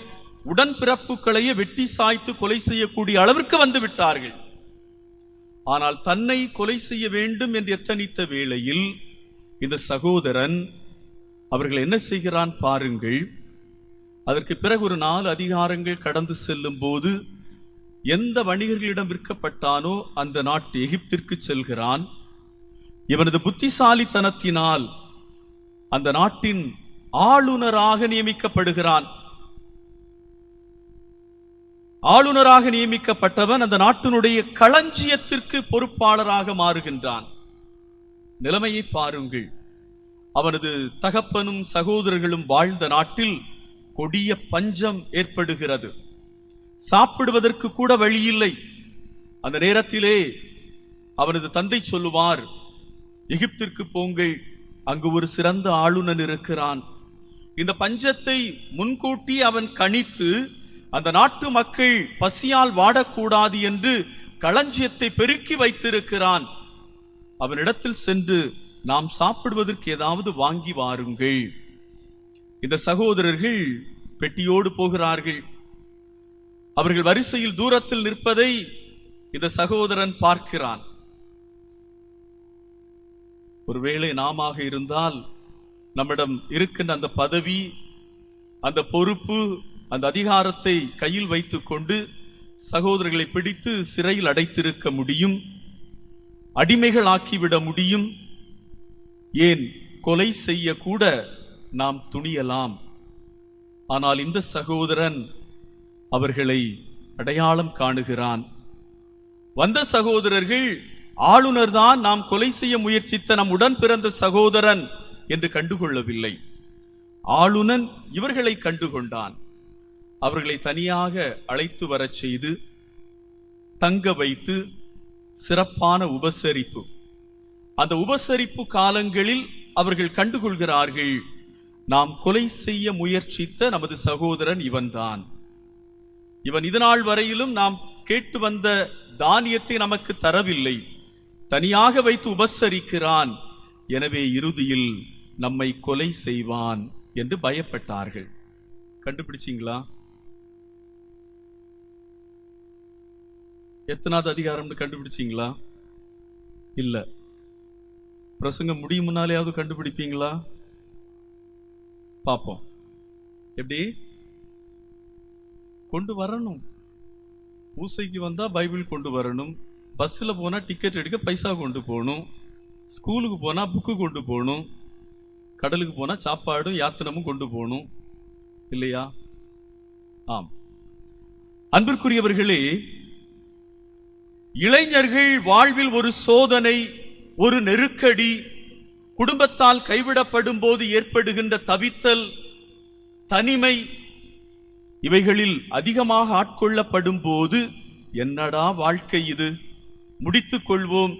உடன்பிறப்புகளையே வெட்டி சாய்த்து கொலை செய்யக்கூடிய அளவிற்கு வந்து விட்டார்கள். ஆனால் தன்னை கொலை செய்ய வேண்டும் என்று எத்தனித்த வேளையில் இந்த சகோதரன் அவர்கள் என்ன செய்கிறான் பாருங்கள். அதற்கு பிறகு ஒரு 4 அதிகாரங்கள் கடந்து செல்லும் போது எந்த வணிகர்களிடம் விற்கப்பட்டானோ அந்த நாட்டு எகிப்திற்கு செல்கிறான். இவனது புத்திசாலித்தனத்தினால் அந்த நாட்டின் ஆளுநராக நியமிக்கப்படுகிறான். ஆளுநராக நியமிக்கப்பட்டவன் அந்த நாட்டினுடைய களஞ்சியத்திற்கு பொறுப்பாளராக மாறுகின்றான். நிலைமையை பாருங்கள். அவனது தகப்பனும் சகோதரர்களும் வாழ்ந்த நாட்டில் கொடிய பஞ்சம் ஏற்படுகிறது. சாப்பிடுவதற்கு கூட வழி இல்லை. அந்த நேரத்திலே அவனது தந்தை சொல்லுவார், எகிப்திற்கு போங்கள், அங்கு ஒரு சிறந்த ஆளுநன் இருக்கிறான். இந்த பஞ்சத்தை முன்கூட்டி அவன் கணித்து அந்த நாட்டு மக்கள் பசியால் வாடக்கூடாது என்று களஞ்சியத்தை பெருக்கி வைத்திருக்கிறான். அவனிடத்தில் சென்று நாம் சாப்பிடுவதற்கு ஏதாவது வாங்கி வாருங்கள். இந்த சகோதரர்கள் பெட்டியோடு போகிறார்கள். அவர்கள் வரிசையில் தூரத்தில் நிற்பதை இந்த சகோதரன் பார்க்கிறான். ஒருவேளை நாம இருந்தால் நம்மிடம் இருக்கின்ற அந்த பதவி, அந்த பொறுப்பு, அந்த அதிகாரத்தை கையில் வைத்துக் கொண்டு சகோதரர்களை பிடித்து சிறையில் அடைத்திருக்க முடியும், அடிமைகள் ஆக்கிவிட முடியும், ஏன் கொலை செய்ய கூட நாம் துணியலாம். ஆனால் இந்த சகோதரன் அவர்களை அடையாளம் காணுகிறான். வந்த சகோதரர்கள் ஆளுநர் தான் நாம் கொலை செய்ய முயற்சித்த நம் உடன் பிறந்த சகோதரன் என்று கண்டுகொள்ளவில்லை. ஆளுநன் இவர்களை கண்டுகொண்டான். அவர்களை தனியாக அழைத்து வரச் செய்து தங்க வைத்து சிறப்பான உபசரிப்பு. அந்த உபசரிப்பு காலங்களில் அவர்கள் கண்டுகொள்கிறார்கள், நாம் கொலை செய்ய முயற்சித்த நமது சகோதரன் இவன்தான். இவன் இதுநாள் வரையிலும் நாம் கேட்டு வந்த தானியத்தை நமக்கு தரவில்லை, தனியாக வைத்து உபசரிக்கிறான், எனவே இறுதியில் நம்மை கொலை செய்வான் என்று பயப்பட்டார்கள். கண்டுபிடிச்சிங்களா? எத்தனாவது அதிகாரம்னு கண்டுபிடிச்சிங்களா? இல்ல. பிரசங்கம் முடியும் முன்னாலேயாவது கண்டுபிடிப்பீங்களா? பாப்போம். எப்படி கொண்டு வரணும்? பூசைக்கு வந்தா பைபிள் கொண்டு வரணும், பஸ்ல போனா டிக்கெட் எடுக்க பைசா கொண்டு போகணும், ஸ்கூலுக்கு போனா புக்கு கொண்டு போகணும், கடலுக்கு போனா சாப்பாடும் யாத்திரமும் கொண்டு போகணும், இல்லையா? ஆம். அன்பிற்குரியவர்களே, இளைஞர்கள் வாழ்வில் ஒரு சோதனை, ஒரு நெருக்கடி, குடும்பத்தால் கைவிடப்படும் போது ஏற்படுகின்ற தவித்தல், தனிமை, இவைகளில் அதிகமாக ஆட்கொள்ளப்படும் போது என்னடா வாழ்க்கை இது, முடித்துக் கொள்வோம்,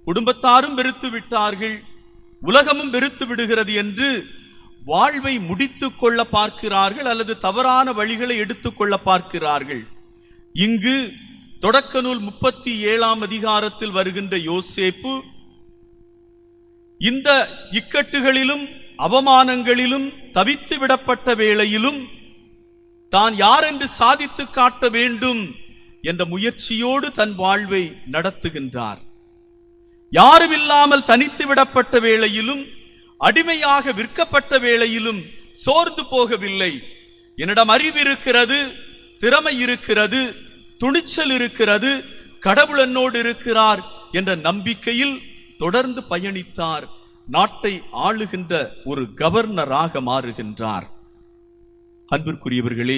குடும்பத்தாரும் வெறுத்து விட்டார்கள், உலகமும் வெறுத்து விடுகிறது என்று வாழ்வை முடித்துக் கொள்ள பார்க்கிறார்கள், அல்லது தவறான வழிகளை எடுத்துக்கொள்ள பார்க்கிறார்கள். இங்கு தொடக்க நூல் 37ஆம் அதிகாரத்தில் வருகின்ற யோசேப்பு இந்த இக்கட்டுகளிலும் அவமானங்களிலும் தவித்து விடப்பட்ட வேளையிலும் தான் யார் என்று சாதித்து காட்ட வேண்டும் என்ற முயற்சியோடு தன் வாழ்வை நடத்துகின்றார். யாரும் இல்லாமல் தனித்து விடப்பட்ட வேளையிலும், அடிமையாக விற்கப்பட்ட வேளையிலும் சோர்ந்து போகவில்லை. என்னிடம் அறிவு இருக்கிறது, திறமை இருக்கிறது, துணிச்சல் இருக்கிறது, கடவுள் என்னோடு இருக்கிறார் என்ற நம்பிக்கையில் தொடர்ந்து பயணித்தார். நாட்டை ஆளுகின்ற ஒரு கவர்னராக மாறுகின்றார். அன்பிற்குரியவர்களே,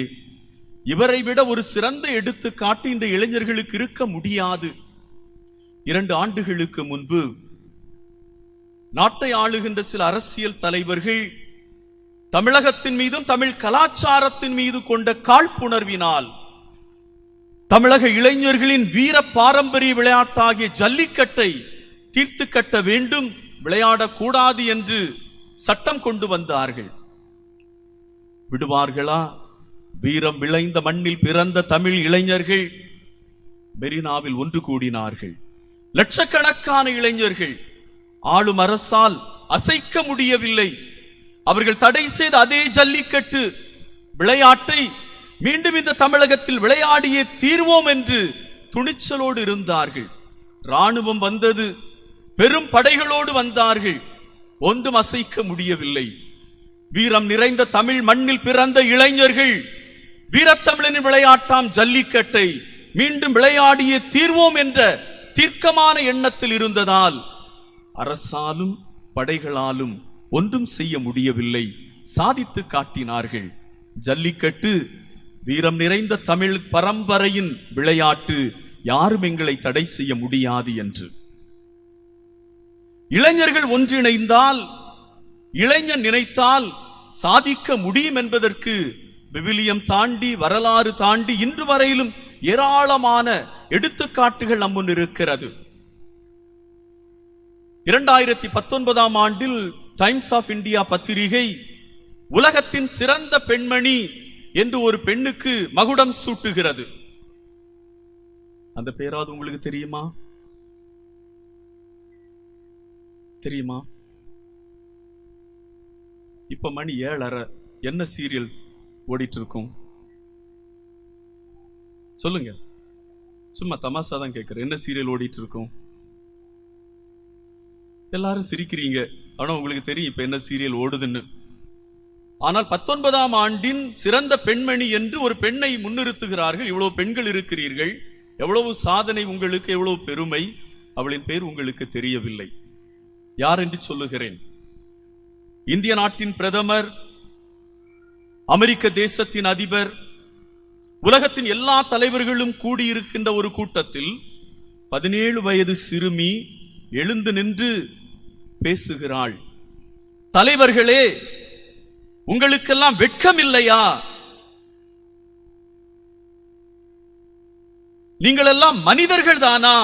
இவரை விட ஒரு சிறந்த எடுத்துக்காட்டு இந்த இளைஞர்களுக்கு இருக்க முடியாது. 2 ஆண்டுகளுக்கு முன்பு நாட்டை ஆளுகின்ற சில அரசியல் தலைவர்கள் தமிழகத்தின் மீதும் தமிழ் கலாச்சாரத்தின் மீது கொண்ட காழ்ப்புணர்வினால் தமிழக இளைஞர்களின் வீர பாரம்பரிய விளையாட்டாகிய ஜல்லிக்கட்டை தீர்த்து கட்ட வேண்டும், விளையாடக்கூடாது என்று சட்டம் கொண்டு வந்தார்கள். விடுவார்களா? வீரம் விளைந்த மண்ணில் பிறந்த தமிழ் இளைஞர்கள் மெரினாவில் ஒன்று கூடினார்கள். லட்சக்கணக்கான இளைஞர்கள் ஆளும் அரசால் அசைக்க முடியவில்லை. அவர்கள் தடை செய்த அதே ஜல்லிக்கட்டு விளையாட்டை மீண்டும் இந்த தமிழகத்தில் விளையாடியே தீர்வோம் என்று துணிச்சலோடு இருந்தார்கள். ராணுவம் வந்தது, பெரும் படைகளோடு வந்தார்கள். ஒன்றும் அசைக்க முடியவில்லை. வீரம் நிறைந்த தமிழ் மண்ணில் பிறந்த இளைஞர்கள் வீரத்தமிழனின் விளையாட்டாம் ஜல்லிக்கட்டை மீண்டும் விளையாடியே தீர்வோம் என்ற தீர்க்கமான எண்ணத்தில் இருந்ததால் அரசாலும் படைகளாலும் ஒன்றும் செய்ய முடியவில்லை. சாதித்து காட்டினார்கள். ஜல்லிக்கட்டு வீரம் நிறைந்த தமிழ் பரம்பரையின் விளையாட்டு, யாரும் எங்களை தடை செய்ய முடியாது என்று. இளைஞர்கள் ஒன்றிணைந்தால், இளைஞன் நினைத்தால் சாதிக்க முடியும் என்பதற்கு விவிலியம் தாண்டி, வரலாறு தாண்டி இன்று வரையிலும் ஏராளமான எடுத்துக்காட்டுகள் நம்முன் இருக்கிறது. 2019 ஆண்டில் டைம்ஸ் ஆஃப் இந்தியா பத்திரிகை உலகத்தின் சிறந்த பெண்மணி என்று ஒரு பெண்ணுக்கு மகுடம் சூட்டுகிறது. அந்த பேராது உங்களுக்கு தெரியுமா? தெரியுமா? இப்ப மணி 7:30. என்ன சீரியல் ஓடிட்டு இருக்கும் சொல்லுங்க. சும்மா தமாசா தான் கேட்கிறேன். என்ன சீரியல் ஓடிட்டு இருக்கும்? எல்லாரும் சிரிக்கிறீங்க. ஆனா உங்களுக்கு தெரியும் இப்ப என்ன சீரியல் ஓடுதுன்னு. ஆனால் 19ஆம் ஆண்டின் சிறந்த பெண்மணி என்று ஒரு பெண்ணை முன்னிறுத்துகிறார்கள். இவ்வளவு பெண்கள் இருக்கிறீர்கள், எவ்வளவு சாதனை உங்களுக்கு, எவ்வளவு பெருமை. அவளின் பேர் உங்களுக்கு தெரியவில்லை. யார் என்று சொல்லுகிறேன். இந்திய நாட்டின் பிரதமர், அமெரிக்க தேசத்தின் அதிபர், உலகத்தின் எல்லா தலைவர்களும் கூடியிருக்கின்ற ஒரு கூட்டத்தில் 17 வயது சிறுமி எழுந்து நின்று பேசுகிறாள். தலைவர்களே, உங்களுக்கெல்லாம் வெட்கம் இல்லையா? நீங்கள் எல்லாம் மனிதர்கள் தானா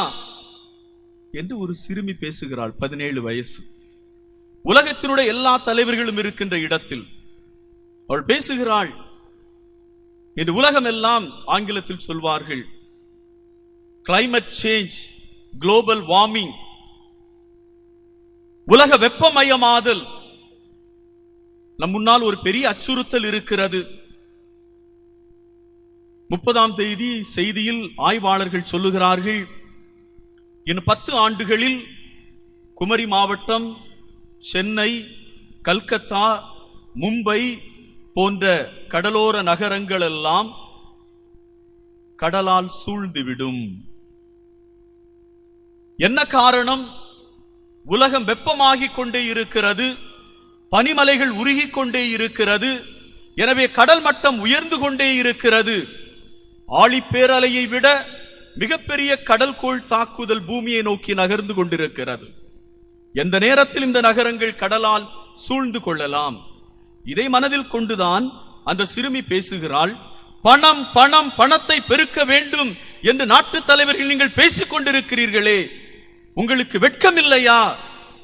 என்று ஒரு சிறுமி பேசுகிறாள். 17 வயசு. உலகத்தினுடைய எல்லா தலைவர்களும் இருக்கின்ற இடத்தில் அவள் பேசுகிறாள். என்று உலகம் எல்லாம் ஆங்கிலத்தில் சொல்வார்கள் கிளைமேட் சேஞ்ச், குளோபல் வார்மிங், உலக வெப்பமயமாதல் நம் முன்னால் ஒரு பெரிய அச்சுறுத்தல் இருக்கிறது. 30ஆம் தேதி செய்தியில் ஆய்வாளர்கள் சொல்லுகிறார்கள், இன்னும் 10 ஆண்டுகளில் குமரி மாவட்டம், சென்னை, கல்கத்தா, மும்பை போன்ற கடலோர நகரங்கள் எல்லாம் கடலால் சூழ்ந்துவிடும். என்ன காரணம்? உலகம் வெப்பமாகிக் கொண்டே இருக்கிறது, பனிமலைகள் உருகிக் கொண்டே இருக்கிறது. எனவே கடல் மட்டம் உயர்ந்து கொண்டே இருக்கிறது. ஆழிப்பேரலையை விட மிகப்பெரிய கடல்கோள் தாக்குதல் பூமியை நோக்கி நகர்ந்து கொண்டிருக்கிறது. எந்த நேரத்தில் இந்த நகரங்கள் கடலால் சூழ்ந்து கொள்ளலாம். இதை மனதில் கொண்டுதான் அந்த சிறுமி பேசுகிறாள். பணம் பணம் பணத்தை பெருக்க வேண்டும் என்று நாட்டு தலைவர்கள் நீங்கள் பேசிக் கொண்டிருக்கிறீர்களே, உங்களுக்கு வெட்கம் இல்லையா?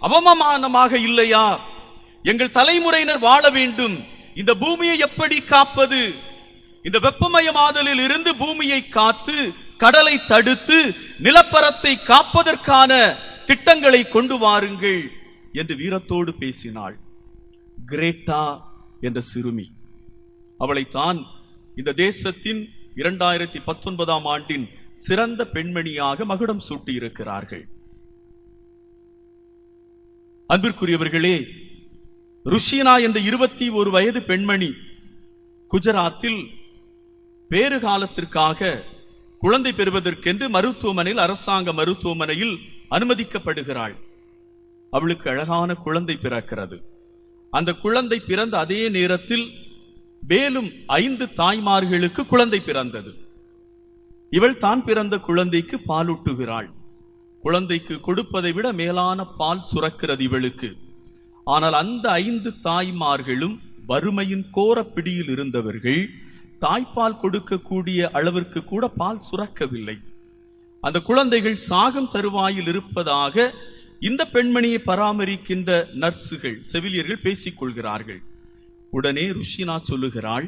அவமானமாக இல்லையா? எங்கள் தலைமுறையினர் வாழ வேண்டும். இந்த பூமியை எப்படி காப்பது? இந்த வெப்பமயமாதலில் இருந்து பூமியை காத்து, கடலை தடுத்து, நிலப்பரத்தை காப்பதற்கான திட்டங்களை கொண்டு வாருங்கள் என்று வீரத்தோடு பேசினாள். கிரேட்டா என்ற சிறுமி. அவளைத்தான் இந்த தேசத்தின் 2019ஆம் ஆண்டின் சிறந்த பெண்மணியாக மகுடம் சூட்டி இருக்கிறார்கள். அன்பிற்குரியவர்களே, ருஷினா என்ற 21 வயது பெண்மணி குஜராத்தில் வேறு காலத்திற்காக குழந்தை பெறுவதற்கென்று மருத்துவமனையில், அரசாங்க மருத்துவமனையில் அனுமதிக்கப்படுகிறாள். அவளுக்கு அழகான குழந்தை பிறக்கிறது. அந்த குழந்தை பிறந்த அதே நேரத்தில் மேலும் 5 தாய்மார்களுக்கு குழந்தை பிறந்தது. இவள் தான் பிறந்த குழந்தைக்கு பாலூட்டுகிறாள். குழந்தைக்கு கொடுப்பதை விட மேலான பால் சுரக்கிறது இவளுக்கு. ஆனால் அந்த 5 தாய்மார்களும் வறுமையின் கோர பிடியில் இருந்தவர்கள். தாய்ப்பால் கொடுக்கக்கூடிய அளவிற்கு கூட பால் சுரக்கவில்லை. அந்த குழந்தைகள் சாகும் தருவாயில் இருப்பதாக இந்த பெண்மணியை பராமரிக்கின்ற நர்சுகள், செவிலியர்கள் பேசிக் கொள்கிறார்கள். உடனே ருஷினா சொல்லுகிறாள்,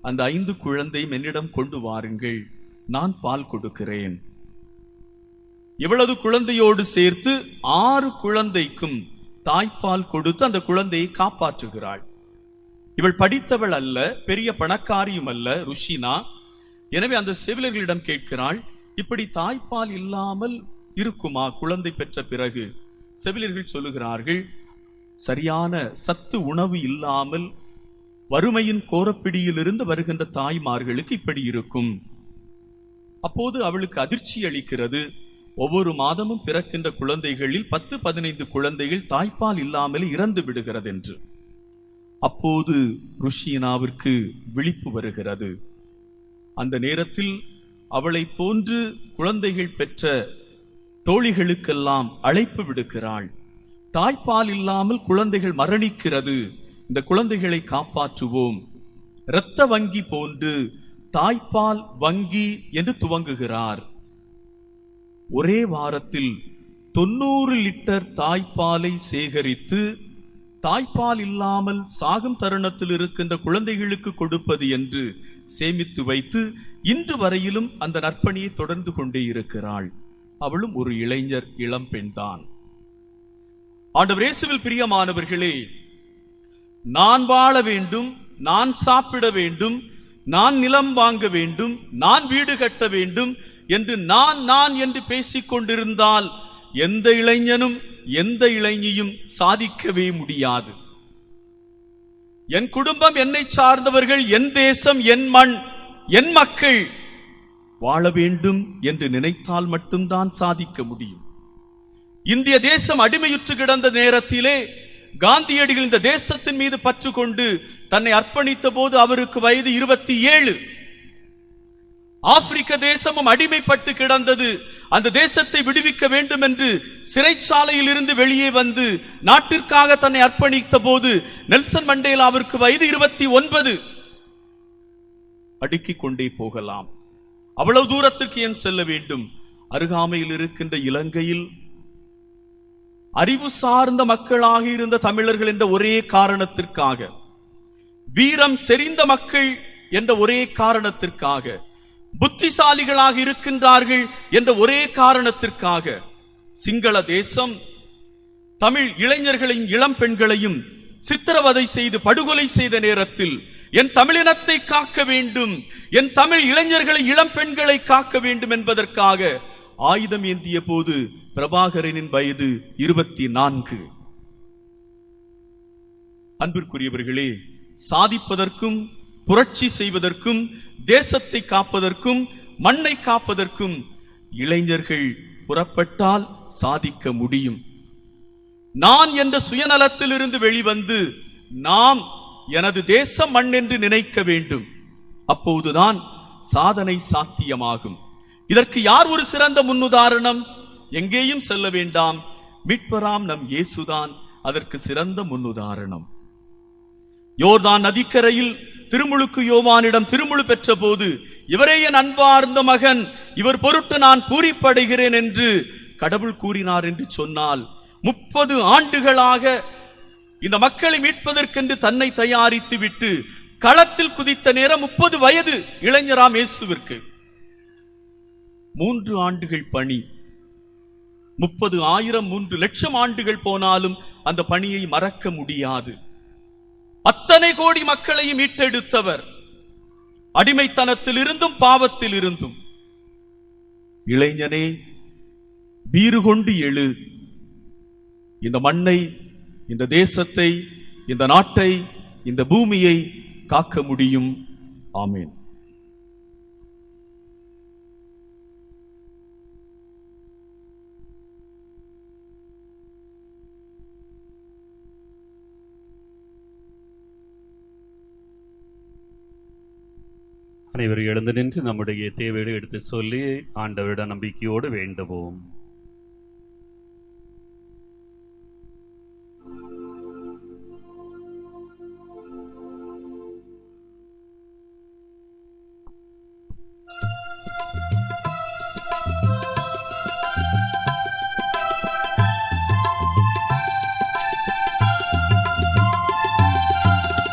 அந்த 5 குழந்தை என்னிடம் கொண்டு வாருங்கள், நான் பால் கொடுக்கிறேன். இவ்வளவு குழந்தையோடு சேர்த்து 6 குழந்தைக்கும் தாய்ப்பால் கொடுத்து அந்த குழந்தையை காப்பாற்றுகிறாள். இவள் படித்தவள் அல்ல, பெரிய பணக்காரியும் அல்ல, ருஷினா. எனவே அந்த செவிலர்களிடம் கேட்கிறாள், இப்படி தாய்ப்பால் இல்லாமல் இருக்குமா குழந்தை பெற்ற பிறகு? செவிலர்கள் சொல்லுகிறார்கள், சரியான சத்து உணவு இல்லாமல் வறுமையின் கோரப்பிடியிலிருந்து வருகின்ற தாய்மார்களுக்கு இப்படி இருக்கும். அப்போது அவளுக்கு அதிர்ச்சி அளிக்கிறது. ஒவ்வொரு மாதமும் பிறக்கின்ற குழந்தைகளில் 10-15 குழந்தைகள் தாய்ப்பால் இல்லாமல் இறந்து விடுகிறது என்று. அப்போது ருஷினாவிற்கு விழிப்பு வருகிறது. அந்த நேரத்தில் அவளை போன்று குழந்தைகள் பெற்ற தோழிகளுக்கெல்லாம் அழைப்பு விடுக்கிறாள். தாய்ப்பால் இல்லாமல் குழந்தைகள் மரணிக்கிறது, இந்த குழந்தைகளை காப்பாற்றுவோம். இரத்த வங்கி போன்று தாய்ப்பால் வங்கி என்று துவங்குகிறார். ஒரே வாரத்தில் 90 லிட்டர் தாய்ப்பாலை சேகரித்து தாய்ப்பால் இல்லாமல் சாகும் தருணத்தில் இருக்கின்ற குழந்தைகளுக்கு கொடுப்பது என்று சேமித்து வைத்து இன்று வரையிலும் அந்த நற்பணியை தொடர்ந்து கொண்டே இருக்கிறாள். அவளும் ஒரு இளம் பெண்தான். ஆண்டவர் இயேசுவில் பிரியமானவர்களே, நான் வாழ வேண்டும், நான் சாப்பிட வேண்டும், நான் நிலம் வாங்க வேண்டும், நான் வீடு கட்ட வேண்டும் என்று நான் என்று பேசிக் கொண்டிருந்தால் எந்த இளைஞனும் எந்த இளைஞியும் சாதிக்கவே முடியாது. என் குடும்பம், என்னை சார்ந்தவர்கள், என் தேசம், என் மண், என் மக்கள் வாழ வேண்டும் என்று நினைத்தால் மட்டும்தான் சாதிக்க முடியும். இந்திய தேசம் அடிமையுற்று கிடந்த நேரத்திலே காந்தியடிகள் இந்த தேசத்தின் மீது பற்று கொண்டு தன்னை அர்ப்பணித்த போது அவருக்கு வயது 27. ஆப்பிரிக்க தேசமும் அடிமைப்பட்டு கிடந்தது. அந்த தேசத்தை விடுவிக்க வேண்டும் என்று சிறைச்சாலையில் இருந்து வெளியே வந்து நாட்டிற்காக தன்னை அர்ப்பணித்த போது நெல்சன் மண்டேலாவிற்கு வயது 29. அடுக்கிக் கொண்டே போகலாம். அவ்வளவு தூரத்திற்கு ஏன் செல்ல வேண்டும்? அருகாமையில் இருக்கின்ற இலங்கையில் அறிவு சார்ந்த மக்களாக இருந்த தமிழர்கள் என்ற ஒரே காரணத்திற்காக, வீரம் செறிந்த மக்கள் என்ற ஒரே காரணத்திற்காக, புத்திசாலிகளாக இருக்கின்றார்கள் என்ற ஒரே காரணத்திற்காக சிங்கள தேசம் தமிழ் இளைஞர்களையும் இளம் பெண்களையும் சித்திரவதை செய்து படுகொலை செய்த நேரத்தில் என் தமிழினத்தை காக்க வேண்டும், என் தமிழ் இளைஞர்களை இளம் பெண்களை காக்க வேண்டும் என்பதற்காக ஆயுதம் ஏந்திய போது பிரபாகரனின் வயது 24. அன்பிற்குரியவர்களே, சாதிப்பதற்கும் புரட்சி செய்வதற்கும் தேசத்தை காப்பதற்கும் மண்ணை காப்பதற்கும் இளைஞர்கள் புறப்பட்டால் சாதிக்க முடியும். நான் என்ற சுயநலத்தில் இருந்து வெளிவந்து நாம் எனது தேசம் மண் என்று நினைக்க வேண்டும். அப்போதுதான் சாதனை சாத்தியமாகும். இதற்கு யார் ஒரு சிறந்த முன்னுதாரணம்? எங்கேயும் செல்ல வேண்டாம், மீட்பராம் நம் இயேசுதான் அதற்கு சிறந்த முன்னுதாரணம். யோர்தான் நதிக்கரையில் திருமுழுக்கு யோவானிடம் திருமுழு பெற்ற போது, இவரே என் அன்பார்ந்த மகன், இவர் பொருட்டு நான் பூரிப்படைகிறேன் என்று கடவுள் கூறினார் என்று சொன்னால், 30 ஆண்டுகளாக இந்த மக்களை மீட்பதற்கென்று தன்னை தயாரித்து விட்டு களத்தில் குதித்த நேரம் 30 வயது இளைஞராம் இயேசுவிற்கு. 3 ஆண்டுகள் பணி, 30,000 3 லட்சம் ஆண்டுகள் போனாலும் அந்த பணியை மறக்க முடியாது. அத்தனை கோடி மக்களையும் மீட்டெடுத்தவர், அடிமைத்தனத்தில் இருந்தும் பாவத்தில் இருந்தும். இளைஞனே, வீறு கொண்டு எழு, இந்த மண்ணை, இந்த தேசத்தை, இந்த நாட்டை, இந்த பூமியை காக்க முடியும். ஆமீன். அனைவரும் எழுந்து நின்று நம்முடைய தேவைகளை எடுத்து சொல்லி ஆண்டவரிடம் நம்பிக்கையோடு வேண்டுவோம்.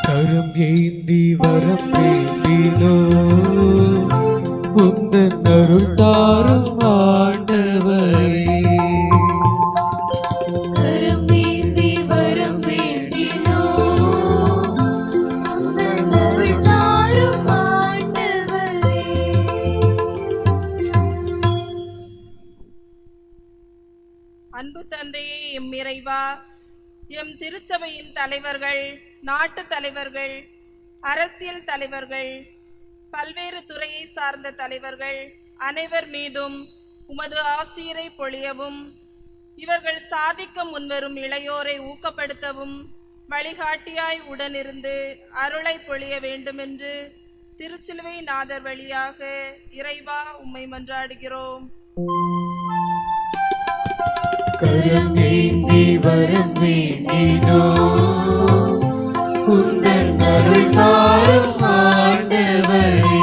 கரம் ஏந்தி வரம் வேண்டினோ உந்தன் அருள் தாரும் ஆண்டவரே. கரமேந்தி வரம் வேண்டினோம் உந்தன் அருள் தாரும் ஆண்டவரே. அன்பு தந்தையே, எம் இறைவா, எம் திருச்சபையின் தலைவர்கள், நாட்டு தலைவர்கள், அரசியல் தலைவர்கள், பல்வேறு துறையை சார்ந்த தலைவர்கள் அனைவர் மீதும் உமது ஆசீரை பொழியவும், இவர்கள் சாதிக்க முன்வரும் இளையோரை ஊக்கப்படுத்தவும் வழிகாட்டியாய் உடனிருந்து அருளை பொழிய வேண்டுமென்று திருச்சிலுவை நாதர் வழியாக இறைவா உம்மை மன்றாடுகிறோம். கரமேந்தி வரம் வேண்டினோம் உந்தன் அருள் தாரும் ஆண்டவரே.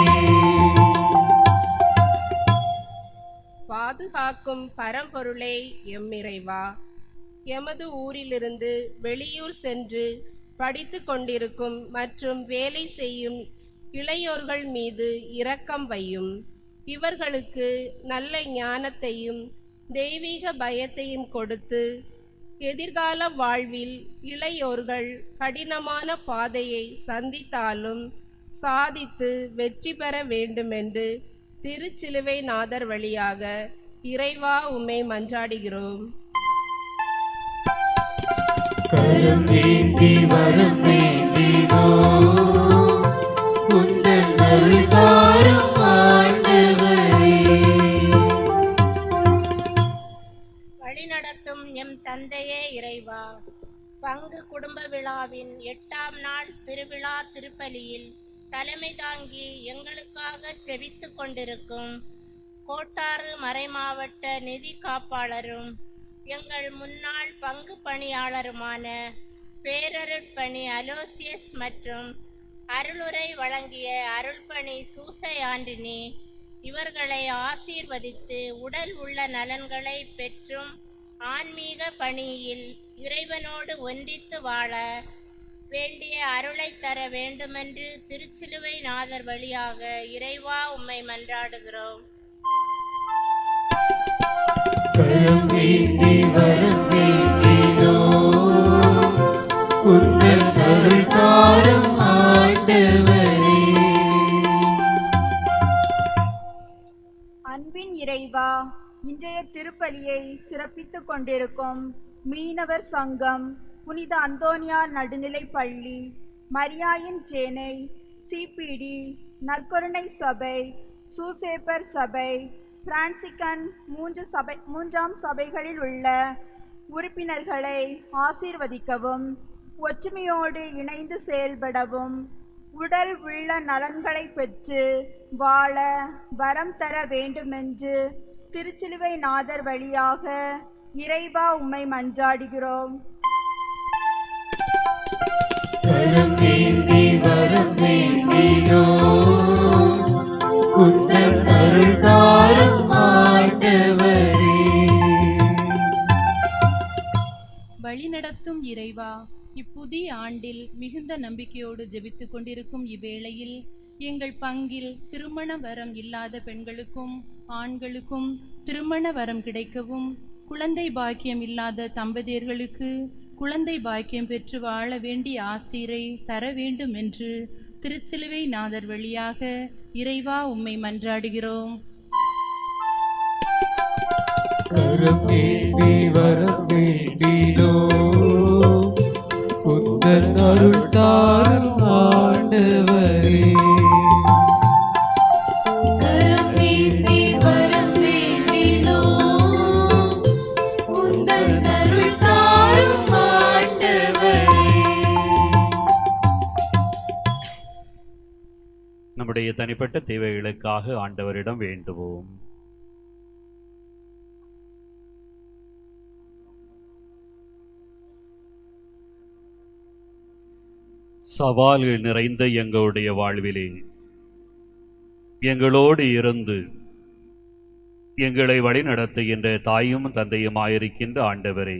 பாதுகாக்கும் பரம்பொருளே எம் இறைவா, எமது ஊரிலிருந்து வெளியூர் சென்று படித்து கொண்டிருக்கும் மற்றும் வேலை செய்யும் இளையோர்கள் மீது இரக்கம் வையும். இவர்களுக்கு நல்ல ஞானத்தையும் தெய்வீக பயத்தையும் கொடுத்து எதிர்கால வாழ்வில் இளையோர்கள் கடினமான பாதையை சந்தித்தாலும் சாதித்து வெற்றி பெற வேண்டுமென்று திருச்சிலுவை நாதர் வழியாக இறைவா உம்மை மன்றாடுகிறோம். கரமேந்தி வரம் வேண்டினோம் உந்தன் அருள் தாரும் ஆண்டவரே. வழிநடத்தும் எம் தந்தையே இறைவா, பங்கு குடும்ப விழாவின் 8ஆம் நாள் திருவிழா திருப்பலியில் தலைமை தாங்கி எங்களுக்காக செபித்து கொண்டிருக்கும் கோட்டாறு மறைமாவட்ட நிதி காப்பாளரும் எங்கள் முன்னாள் பங்கு பணியாளருமான பேரருட்பணி அலோசியஸ் மற்றும் அருளுரை வழங்கிய அருள்பணி சூசை ஆண்டினி இவர்களை ஆசீர்வதித்து உடல் உள்ள நலன்களை பெற்றும் ஆன்மீக பணியில் இறைவனோடு ஒன்றித்து வாழ வேண்டிய அருளை தர வேண்டுமென்று திருச்சிலுவை நாதர் வழியாக இறைவா உம்மை மன்றாடுகிறோம். கரமேந்தி வரம் வேண்டினோம் உந்தன் அருள் தாரும் ஆண்டவரே. அன்பின் இறைவா, இன்றைய திருப்பலியை சிறப்பித்துக் கொண்டிருக்கும் மீனவர் சங்கம், புனித அந்தோனியார் நடுநிலைப் பள்ளி, மரியாயின் சேனை, சிபிடி, நற்கருணை சபை, சூசேப்பர் சபை, பிரான்சிகன் 3ஆம் சபைகளில் உள்ள உறுப்பினர்களை ஆசீர்வதிக்கவும், ஒற்றுமையோடு இணைந்து செயல்படவும், உடல் உள்ள நலன்களை பெற்று வாழ வரம் தர வேண்டுமென்று திருச்சிலுவை நாதர் வழியாக இறைவா உம்மை மன்றாடுகிறோம். கரமேந்தி வரம் வேண்டினோம் உந்தன் அருள் தாரும் ஆண்டவரே. வழிநடத்தும் இறைவா, இப்புதிய ஆண்டில் மிகுந்த நம்பிக்கையோடு ஜெபித்துக் கொண்டிருக்கும் இவ்வேளையில் எங்கள் பங்கில் திருமண வரம் இல்லாத பெண்களுக்கும் ஆண்களுக்கும் திருமண வரம் கிடைக்கவும், குழந்தை பாக்கியம் இல்லாத தம்பதியர்களுக்கு குழந்தை பாக்கியம் பெற்று வாழ வேண்டிய ஆசீரை தர வேண்டும் என்று திருச்சிலுவை நாதர் வழியாக இறைவா உம்மை மன்றாடுகிறோம். கரமேந்தி வரம் வேண்டினோம் உந்தன் அருள் தாரும் ஆண்டவரே. கரமேந்தி வரம் வேண்டினோம் உந்தன் அருள் தாரும் ஆண்டவரே. நம்முடைய தனிப்பட்ட தேவைகளுக்காக ஆண்டவரிடம் வேண்டுவோம். சவால்கள் நிறைந்த எங்களுடைய வாழ்விலே எங்களோடு இருந்து எங்களை வழிநடத்துகின்ற தாயும் தந்தையுமாயிருக்கின்ற ஆண்டவரே,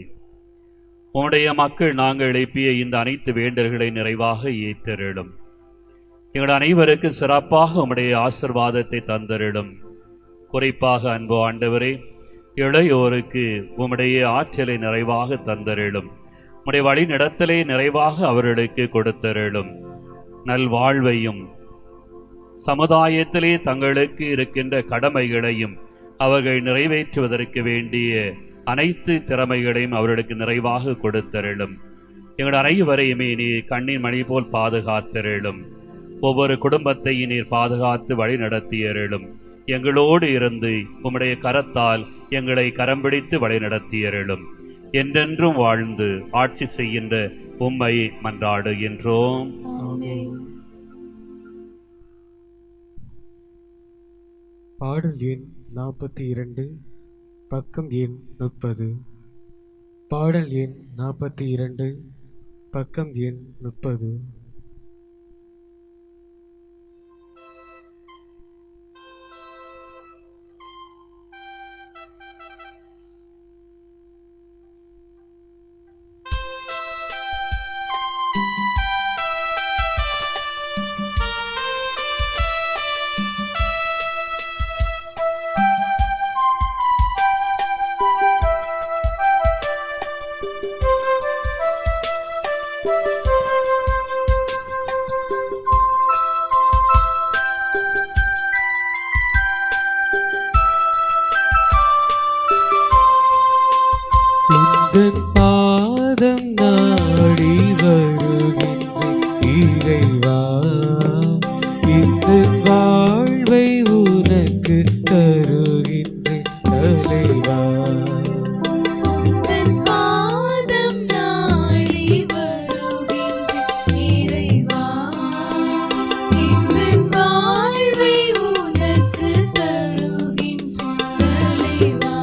உம்முடைய மக்கள் நாங்கள் எழுப்பிய இந்த அனைத்து வேண்டல்களை நிறைவாக ஏற்றருளும். எங்கள் அனைவருக்கு சிறப்பாக உம்முடைய ஆசிர்வாதத்தை தந்தரிடும். குறிப்பாக அன்பு ஆண்டவரே, இளையோருக்கு உம்முடைய ஆற்றலை நிறைவாக தந்தரிடும். உம்முடைய வழி நடத்தலை நிறைவாக அவர்களுக்கு கொடுத்தருளும். நல்வாழ்வையும் சமுதாயத்திலே தங்களுக்கு இருக்கின்ற கடமைகளையும் அவர்கள் நிறைவேற்றுவதற்கு வேண்டிய அனைத்து திறமைகளையும் அவர்களுக்கு நிறைவாக கொடுத்தருளும். எங்கள் அனைவரையுமே நீர் கண்ணின் மணி போல் பாதுகாத்தருளும். ஒவ்வொரு குடும்பத்தையும் நீர் பாதுகாத்து வழி நடத்தியருளும். எங்களோடு இருந்து உம்முடைய கரத்தால் எங்களை கரம் பிடித்து வழி நடத்தியருளும். என்றென்றும் வாழ்ந்து ஆட்சி செய்கின்ற உம்மை மன்றாடுகின்றோம். பாடல் எண் 42 பக்கம் எண் 30. பாடல் எண் 42 பக்கம் எண் 30. உந்தன் பாதம் நாடி வருகின்ற இறைவா, இந்த வாழ்வை உனக்கு தருகின்ற தலைவா. உந்தன் பாதம் நாடி வருகின்ற இறைவா, என் வாழ்வை உனக்கு தருகின்ற தலைவா.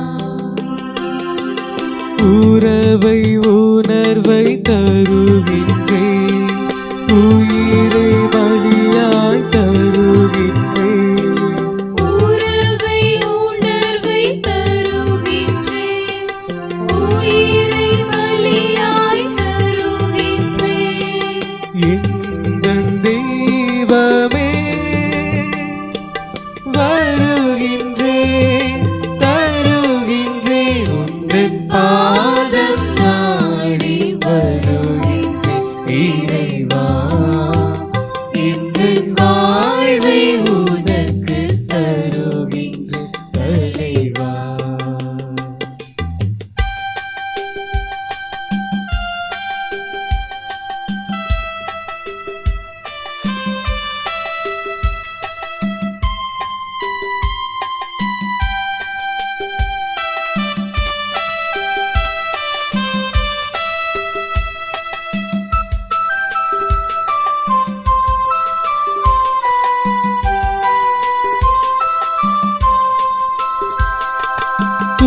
உறவை உணர்வை தருகின்றேன், உயிரை வழியாய் தருகின்றேன். உறவை உணர்வை தருகின்றேன், உயிரை பலியாய் தருகின்றேன். எந்தன் தெய்வமே வருகின்றேன், தருகின்றேன். உந்தன் பாதம் நாடி வருகின்றேன் இறைவா, எந்தன் வாழ்வை உனக்கு தருகின்ற தலைவா.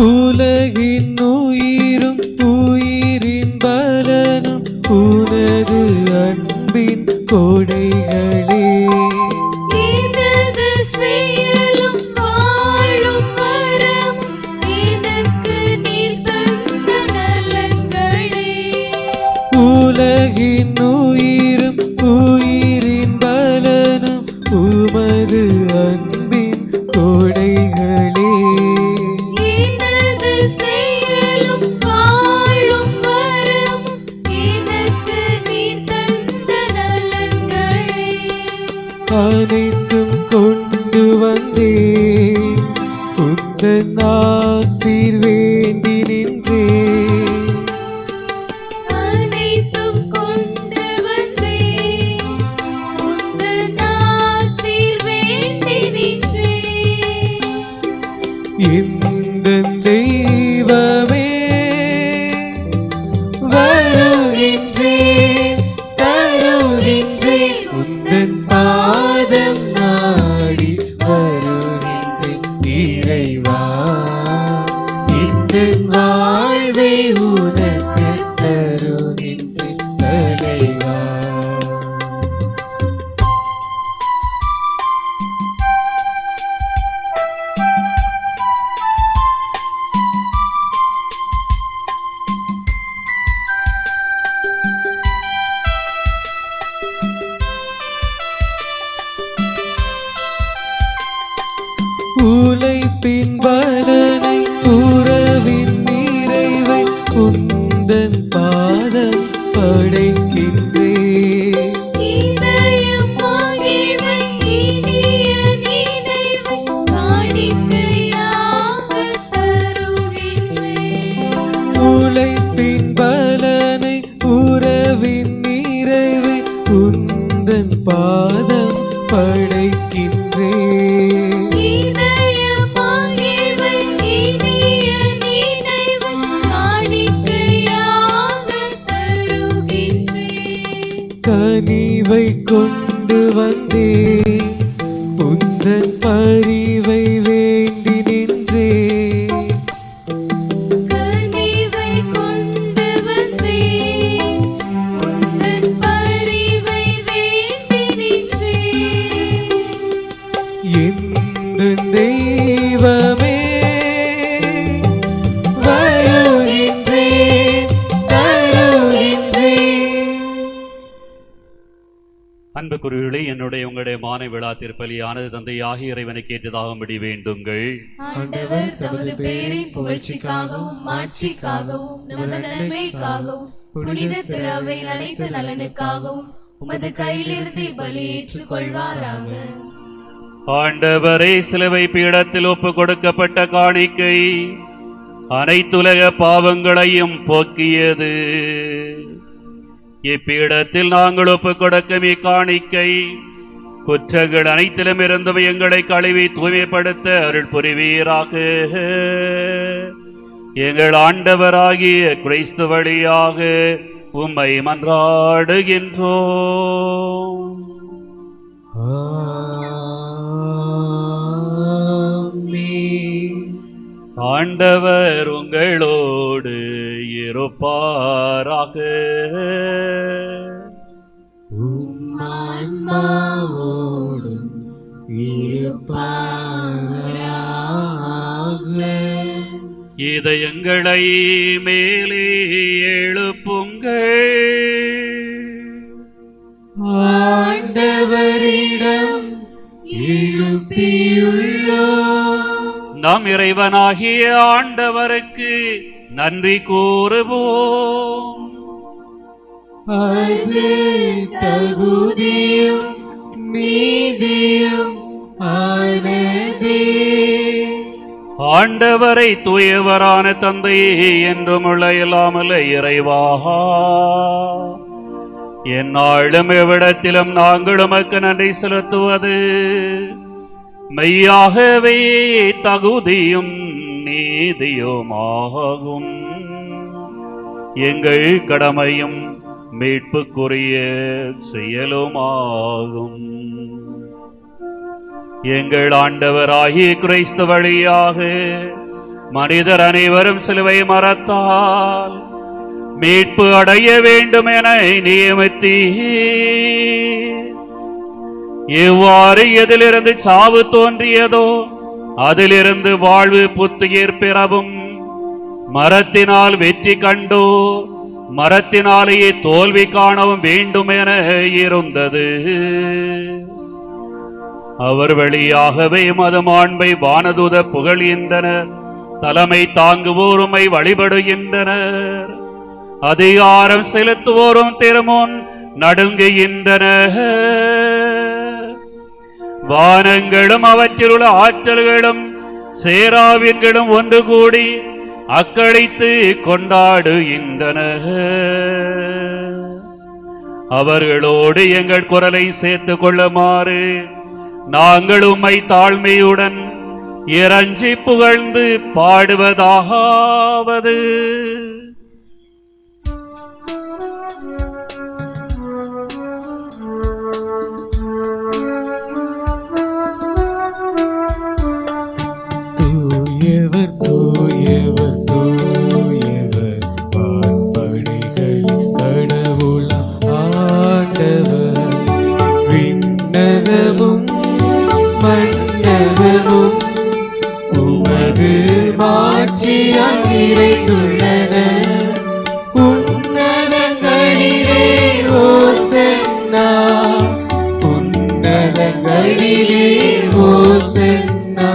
உலகின் உயிரும் உயிரின் பலனும் உனது அன்பின் கொடைகளே. எனது செயலும் வாழும் வரமும் எனக்கு நீர் தந்த நலன்களே. உலகின் உயிரும் உயிரின் பலனும் உமது அன்பின் கொடைகளே. எனது செயலும் வாழும் வரமும் எனக்கு நீர் தந்த நலன்களே. அனைத்தும் கொண்டு வந்தேன், உந்தன் ஆசீர் வேண்டி நின்றேன். அனைத்தும் கொண்டு வந்தேன், உந்தன் ஆசீர் வேண்டி நின்றேன். எந்தன் தெய்வமே வருகின்றேன், தருகின்றேன். உந்தன் பாதம் நாடி வருகின்றேன் இறைவா, எந்தன் வாழ்வை உனக்கு தருகின்றேன் தலைவா. அன்புக்குரியவர்களே, என்னுடைய உங்களுடைய மானை விழா திருப்பலியானது தந்தையாகிய இறைவனுக்கு ஏற்றதாகும்படி வேண்டுங்கள். ஆண்டவர் தமது பெயரின் புகழ்ச்சிக்காகவும் மாட்சிக்காகவும் நமது நன்மைக்காகவும் புனித திரு அவையின் அனைத்து நலனுக்காகவும் உமது கையிலிருந்து பலி ஏற்றுக் கொள்வாராக. ஆண்டவரே, சிலுவை பீடத்தில் ஒப்பு கொடுக்கப்பட்ட காணிக்கை அனைத்துலக பாவங்களையும் போக்கியது. இப்பீடத்தில் நாங்கள் ஒப்பு கொடுக்கும் இக்காணிக்கை குற்றங்கள் அனைத்திலும் இருந்தும் எங்களை கழுவி தூய்மைப்படுத்த அருள் புரிவீராக. எங்கள் ஆண்டவராகிய கிறிஸ்து வழியாக உம்மை மன்றாடுகின்றோம். ஆண்டவர் உங்களோடு இருப்பாராக. ஆன்மாவோடும் இருப்பாராக. இதயங்களை மேலே எழுப்புங்கள். ஆண்டவரிடம் எழுப்பியுள்ளோம். நம் இறைவனாகிய ஆண்டவருக்கு நன்றி கூறுவோம். அது தகுதியும் நீதியும் ஆனதே. ஆண்டவரை தூயவரான தந்தையே என்றும் உள்ள இல்லாமல இறைவா, எந்நாளும் எவ்விடத்திலும் நாங்கள் உமக்கு நன்றி செலுத்துவது மெய்யாகவே தகுதியும் நீதியுமாகும். எங்கள் கடமையும் மீட்புக்குரிய செயலுமாகும். எங்கள் ஆண்டவராகிய கிறிஸ்து வழியாக மனிதர் அனைவரும் சிலுவை மரத்தால் மீட்பு அடைய வேண்டும் என நியமித்தீ. எவ்வாறு எதிலிருந்து சாவு தோன்றியதோ அதிலிருந்து வாழ்வு புத்துயிர் பெறவும், மரத்தினால் வெற்றி கண்டோ மரத்தினாலேயே தோல்வி காணவும் வேண்டும் என இருந்தது. அவர் வழியாகவே மது மாண்பை வானதூத புகழ்கின்றனர். தலைமை தாங்குவோருமை வழிபடுகின்றனர். அதிகாரம் செலுத்துவோரும் திருமுன் நடுங்குகின்றனர். வானங்களும் அவற்றில் உள்ள ஆற்றல்களும் சேராவின்களும் ஒன்று கூடி அக்களித்து கொண்டாடுகின்றனர். அவர்களோடு எங்கள் குரலை சேர்த்து கொள்ளுமாறு நாங்கள் உம்மை தாழ்மையுடன் இறைஞ்சி புகழ்ந்து பாடுவதாவது. தூயவர் தூயவர் தூயவர் வான்படைகள் கடவுள ஆண்டவர். விண்ணகமும் மன்னகமும் உமது மாட்சியால் நிறைந்துள்ளன. உன்னதங்களிலே ஓசன்னா, உன்னதங்களிலே ஓசன்னா.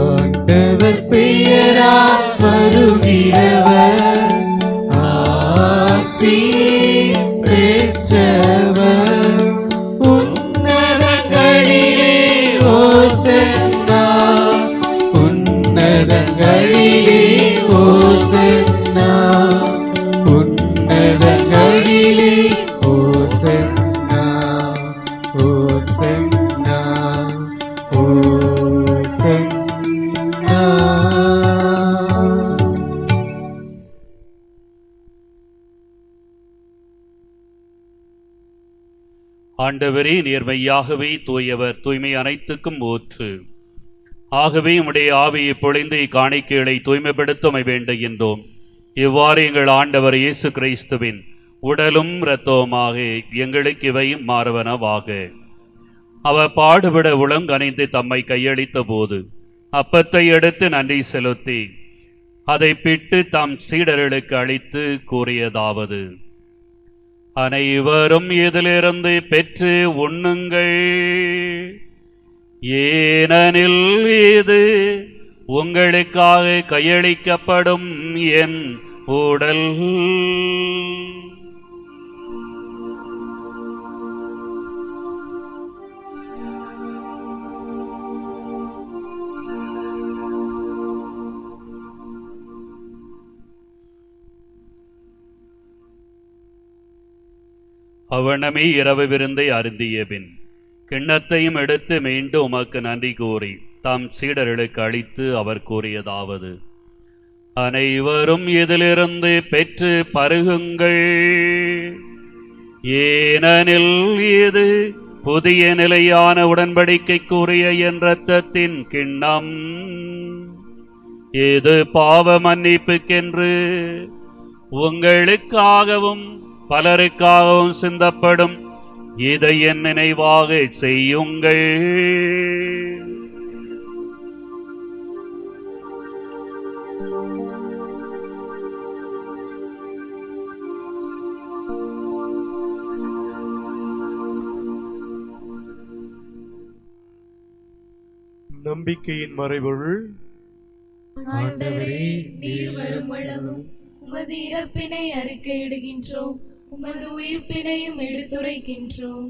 ஆண்டவர் பெயரால் வருகிறவர் ஆசி பெற்றவர். உன்னதங்களிலே ஓசன்னா, உன்னதங்களிலே ஓசன்னா, உன்னதங்களிலே ஓசன்னா, ஓசன்னா, ஓசன்னா. ஆண்டவரே, நேர்மையாகவே தூயவர், தூய்மை அனைத்துக்கும் ஊற்று. ஆகவே உம்முடைய ஆவியை பொழிந்து இக்காணிக்கைகளை தூய்மைப்படுத்த வேண்டுகின்றோம். இவ்வாறு எங்கள் ஆண்டவர் இயேசு கிறிஸ்துவின் உடலும் இரத்தவுமாக எங்களுக்கு இவையும் மாறுவனவாக. அவர் பாடுபட உளங்கனிந்து தம்மை கையளித்த போது அப்பத்தை எடுத்து நன்றி செலுத்தி அதை பிட்டு தம் சீடர்களுக்கு அளித்து கூறியதாவது: அனைவரும் இதிலிருந்து பெற்று உண்ணுங்கள், ஏனெனில் இது உங்களுக்காக கையளிக்கப்படும் என் உடல். அவனமே இரவு விருந்தை அருந்திய பின் கிண்ணத்தையும் எடுத்து மீண்டும் உமக்கு நன்றி கூறி தாம் சீடர்களுக்கு அளித்து அவர் கூறியதாவது: அனைவரும் இதிலிருந்து பெற்று பருகுங்கள், ஏனெனில் இது புதிய நிலையான உடன்படிக்கைக்குரிய என் இரத்தத்தின் கிண்ணம். இது பாவ மன்னிப்புக்கென்று உங்களுக்காகவும் பலருக்காகவும் சிந்தப்படும். இதை என் நினைவாக செய்யுங்கள். நம்பிக்கையின் மறைபொருள். ஆண்டவரே, நீர் வரும் அளவும் உமது இறப்பினை அறிக்கையிடுகின்றோம், உமது உயிர்ப்பினையும் எடுத்துரைக்கின்றோம்.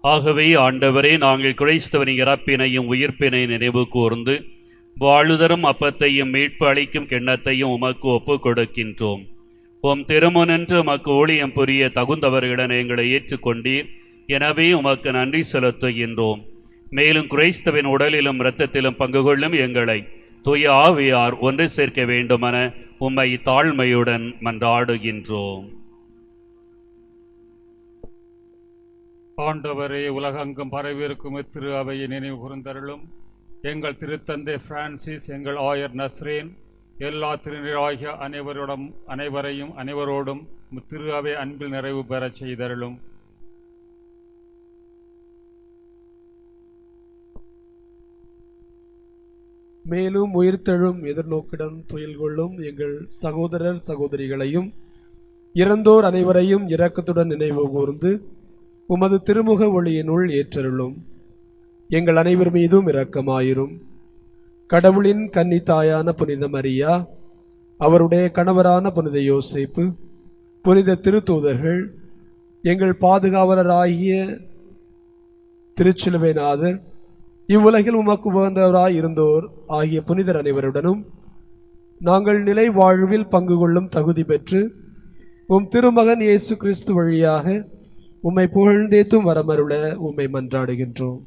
ஆகவே ஆண்டவரே, நாங்கள் கிறிஸ்தவனின் இறப்பினையும் உயிர்ப்பினை நினைவு கூர்ந்து வாழுதரும் அப்பத்தையும் மீட்பு அளிக்கும் கிண்ணத்தையும் உமக்கு ஒப்புக் கொடுக்கின்றோம். உம் திருமுனின்று உமக்கு ஊழியம் புரிய தகுந்தவர்களிடம் எங்களை ஏற்றுக்கொண்டீர். எனவே உமக்கு நன்றி செலுத்துகின்றோம். மேலும் கிறிஸ்தவின் உடலிலும் இரத்தத்திலும் பங்கு கொள்ளும் எங்களை தூய ஆவியார் ஒன்று சேர்க்க வேண்டுமென உம்மை தாழ்மையுடன் மன்றாடுகின்றோம். ஆண்டவரே, உலகெங்கும் பரவியிருக்கும் திரு அவையை நினைவு கூர்ந்தருளும். எங்கள் திருத்தந்தை பிரான்சிஸ், எங்கள் ஆயர் நஸ்ரேன், எல்லா திருநிறாகிய அனைவரோடும் திரு அவை அன்பில் நிறைவு பெறச் செய்தருளும். மேலும் உயிர்த்தெழும் எதிர்நோக்குடன் துயில் கொள்ளும் எங்கள் சகோதரர் சகோதரிகளையும் இறந்தோர் அனைவரையும் இரக்கத்துடன் நினைவு கூர்ந்து உமது திருமுக ஒளியினுள் ஏற்றருளும். எங்கள் அனைவர் மீதும் இரக்கமாயிரும். கடவுளின் கன்னி தாயான புனித மரியா, அவருடைய கணவரான புனித யோசேப்பு, புனித திருத்தூதர்கள், எங்கள் பாதுகாவலராகிய திருச்சிலுவைநாதர், இவ்வுலகில் உமக்கு உகந்தவராய் இருந்தோர் ஆகிய புனிதர் அனைவருடனும் நாங்கள் நிலை வாழ்வில் பங்கு கொள்ளும் தகுதி பெற்று உம் திருமகன் இயேசு கிறிஸ்து வழியாக உம்மை புகழ்ந்தேத்தும் வரமருள உம்மை மன்றாடுகின்றோம்.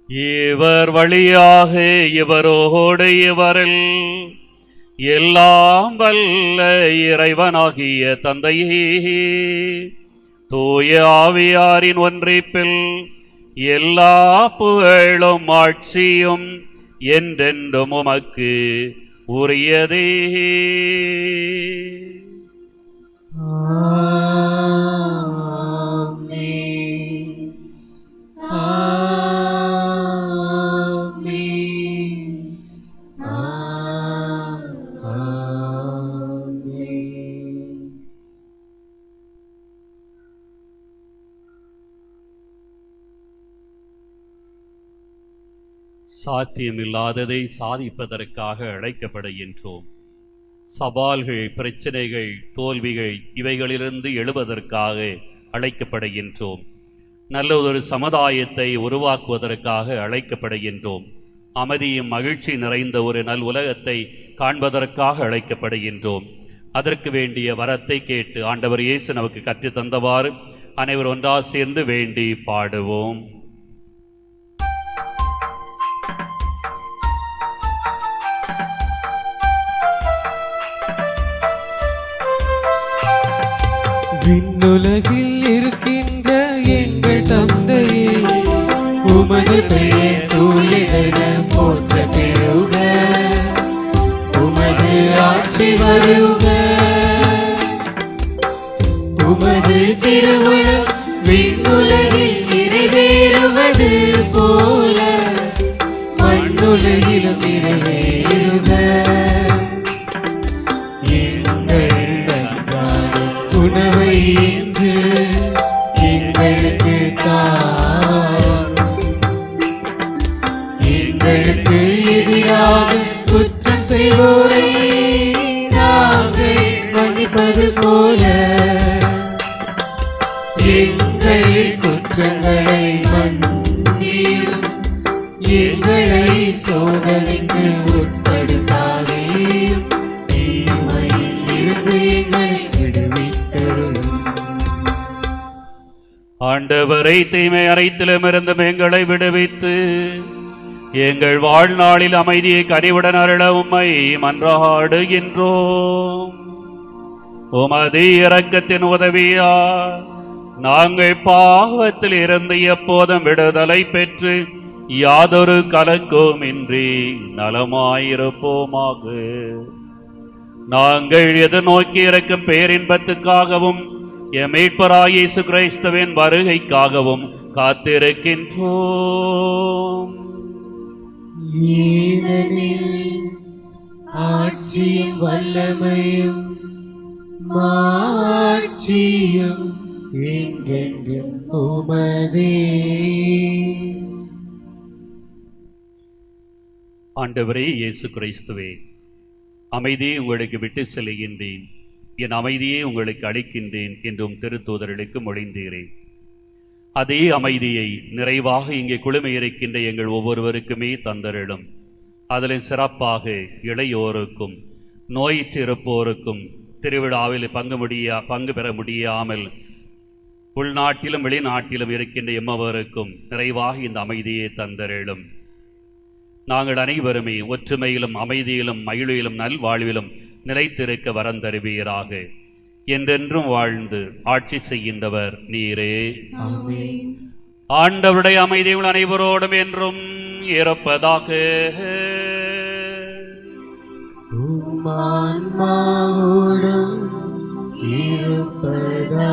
இவர் வழியாக இவரோடு இவரில் எல்லாம் வல்ல இறைவனாகிய தந்தையே, தூய ஆவியாரின் ஒன்றிப்பில் எல்லா புகழும் ஆட்சியும் என்றென்றும் உமக்கு உரியதே. சாத்தியமில்லாததை சாதிப்பதற்காக அழைக்கப்படுகின்றோம். சவால்கள், பிரச்சனைகள், தோல்விகள் இவைகளிலிருந்து எழுவதற்காக அழைக்கப்படுகின்றோம். நல்ல ஒரு சமுதாயத்தை உருவாக்குவதற்காக அழைக்கப்படுகின்றோம். அமைதியும் மகிழ்ச்சி நிறைந்த ஒரு நல் உலகத்தை காண்பதற்காக அழைக்கப்படுகின்றோம். அதற்கு வேண்டிய வரத்தை கேட்டு ஆண்டவர் இயேசு நமக்கு கற்று தந்தவாறு அனைவர் ஒன்றாக சேர்ந்து வேண்டி பாடுவோம். விண்ணுலகில் இருக்கின்ற எங்கள் தந்தையே, உமது பெயர் தூயதென போற்ற வருக. உமது திருவுளம் விண்ணுலகில் நிறைவேறுவது போல மண்ணுலகிலும் நிறைவேறுக. எங்கள் அன்றாட உணவை இன்று எங்களுக்கு தாரும். எங்களுக்கு எதிராக குற்றம் செய்வோரை நாங்கள் மன்னிப்பது போல எங்கள் குற்றங்களை மன்னியும். எங்களை சோதனைக்கு உட்படுத்தாதேயும். தீமையில் இருந்து எங்களை விடுவித்தருளும். ஆண்டவரை தீமை அனைத்திலுமிருந்தும் எங்களை விடுவித்து எங்கள் வாழ்நாளில் அமைதியை கனிவுடன் அருள உம்மை மன்றாடுகின்றோம். உமது இரக்கத்தின் உதவியால் நாங்கள் பாவத்தில் இருந்து எப்போதும் விடுதலை பெற்று யாதொரு கலக்கமின்றி நலமாயிருப்போமாக. நாங்கள் எதிர்நோக்கி இருக்கும் பேரின்பத்துக்காகவும் எம் மீட்பராகிய இயேசு கிறிஸ்துவின் வருகைக்காகவும் காத்திருக்கின்றோம். ஏனெனில் ஆட்சியும் வல்லமையும் மாட்சியும் என்றென்றும் உமதே. ஆண்டவரே இயேசு கிறிஸ்துவே, அமைதியை உங்களுக்கு விட்டு செல்கின்றேன், என் அமைதியை உங்களுக்கு அளிக்கின்றேன் என்றும் திருத்தூதர்களுக்கு மொழிந்தீரேன். அதே அமைதியை நிறைவாக இங்கே குழுமையிருக்கின்ற எங்கள் ஒவ்வொருவருக்குமே தந்தரிடும். அதில் சிறப்பாக இளையோருக்கும் நோயிற்று இருப்போருக்கும் திருவிழாவில் பங்கு பெற முடியாமல் உள்நாட்டிலும் வெளிநாட்டிலும் இருக்கின்ற எம்மவருக்கும் நிறைவாக இந்த அமைதியை தந்தரிடும். நாங்கள் அனைவருமே ஒற்றுமையிலும் அமைதியிலும் மகிழ்விலும் நல்வாழ்விலும் நிலைத்திருக்க வரம் தருவீராக. என்றென்றும் வாழ்ந்து ஆட்சி செய்கின்றவர் நீரே. ஆண்டவருடைய அமைதிகள் அனைவரோடும் என்றும் இருப்பதாக. ஆன்மாவோடும் இருப்பதாக.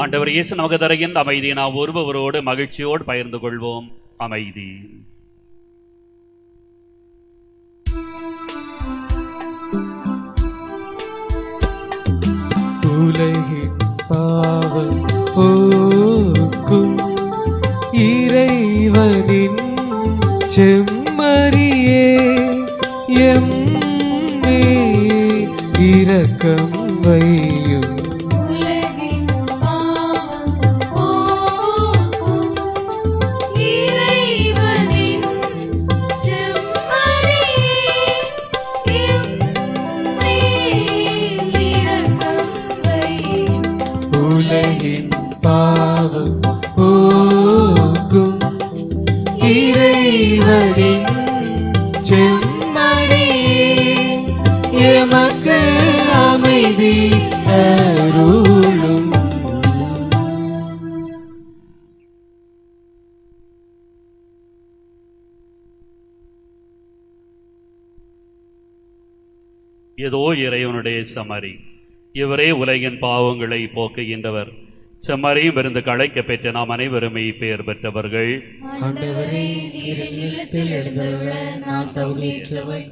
ஆண்டவர் இயேசு நமக்கு தருகின்ற அமைதியை நாம் ஒருவரோடு மகிழ்ச்சியோடு பகிர்ந்து கொள்வோம். அமைதி. உலகின் பாவம் போக்கும் இறைவனின் செம்மறியே எம்மே இரக்கம் வையும். உலகின் பாவம் போக்கும் இறைவனின் செம்மறியே எமக்கு அமைதி அருளும். ஏதோ இறைவனுடைய சமரி, இவரே உலகின் பாவங்களை போக்குகின்றவர். செம்மறியும் விருந்து களைக்க பெற்ற நாம் அனைவருமே பெயர் பெற்றவர்கள். ஆண்டவரே, நீர் இல்லத்தில் எழுந்தருள நான் தகுதியற்றவள்.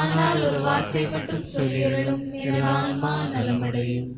ஆனால் ஒரு வார்த்தை மட்டும் சொல்லியருளும், எனது ஆன்மா நலமடையும்.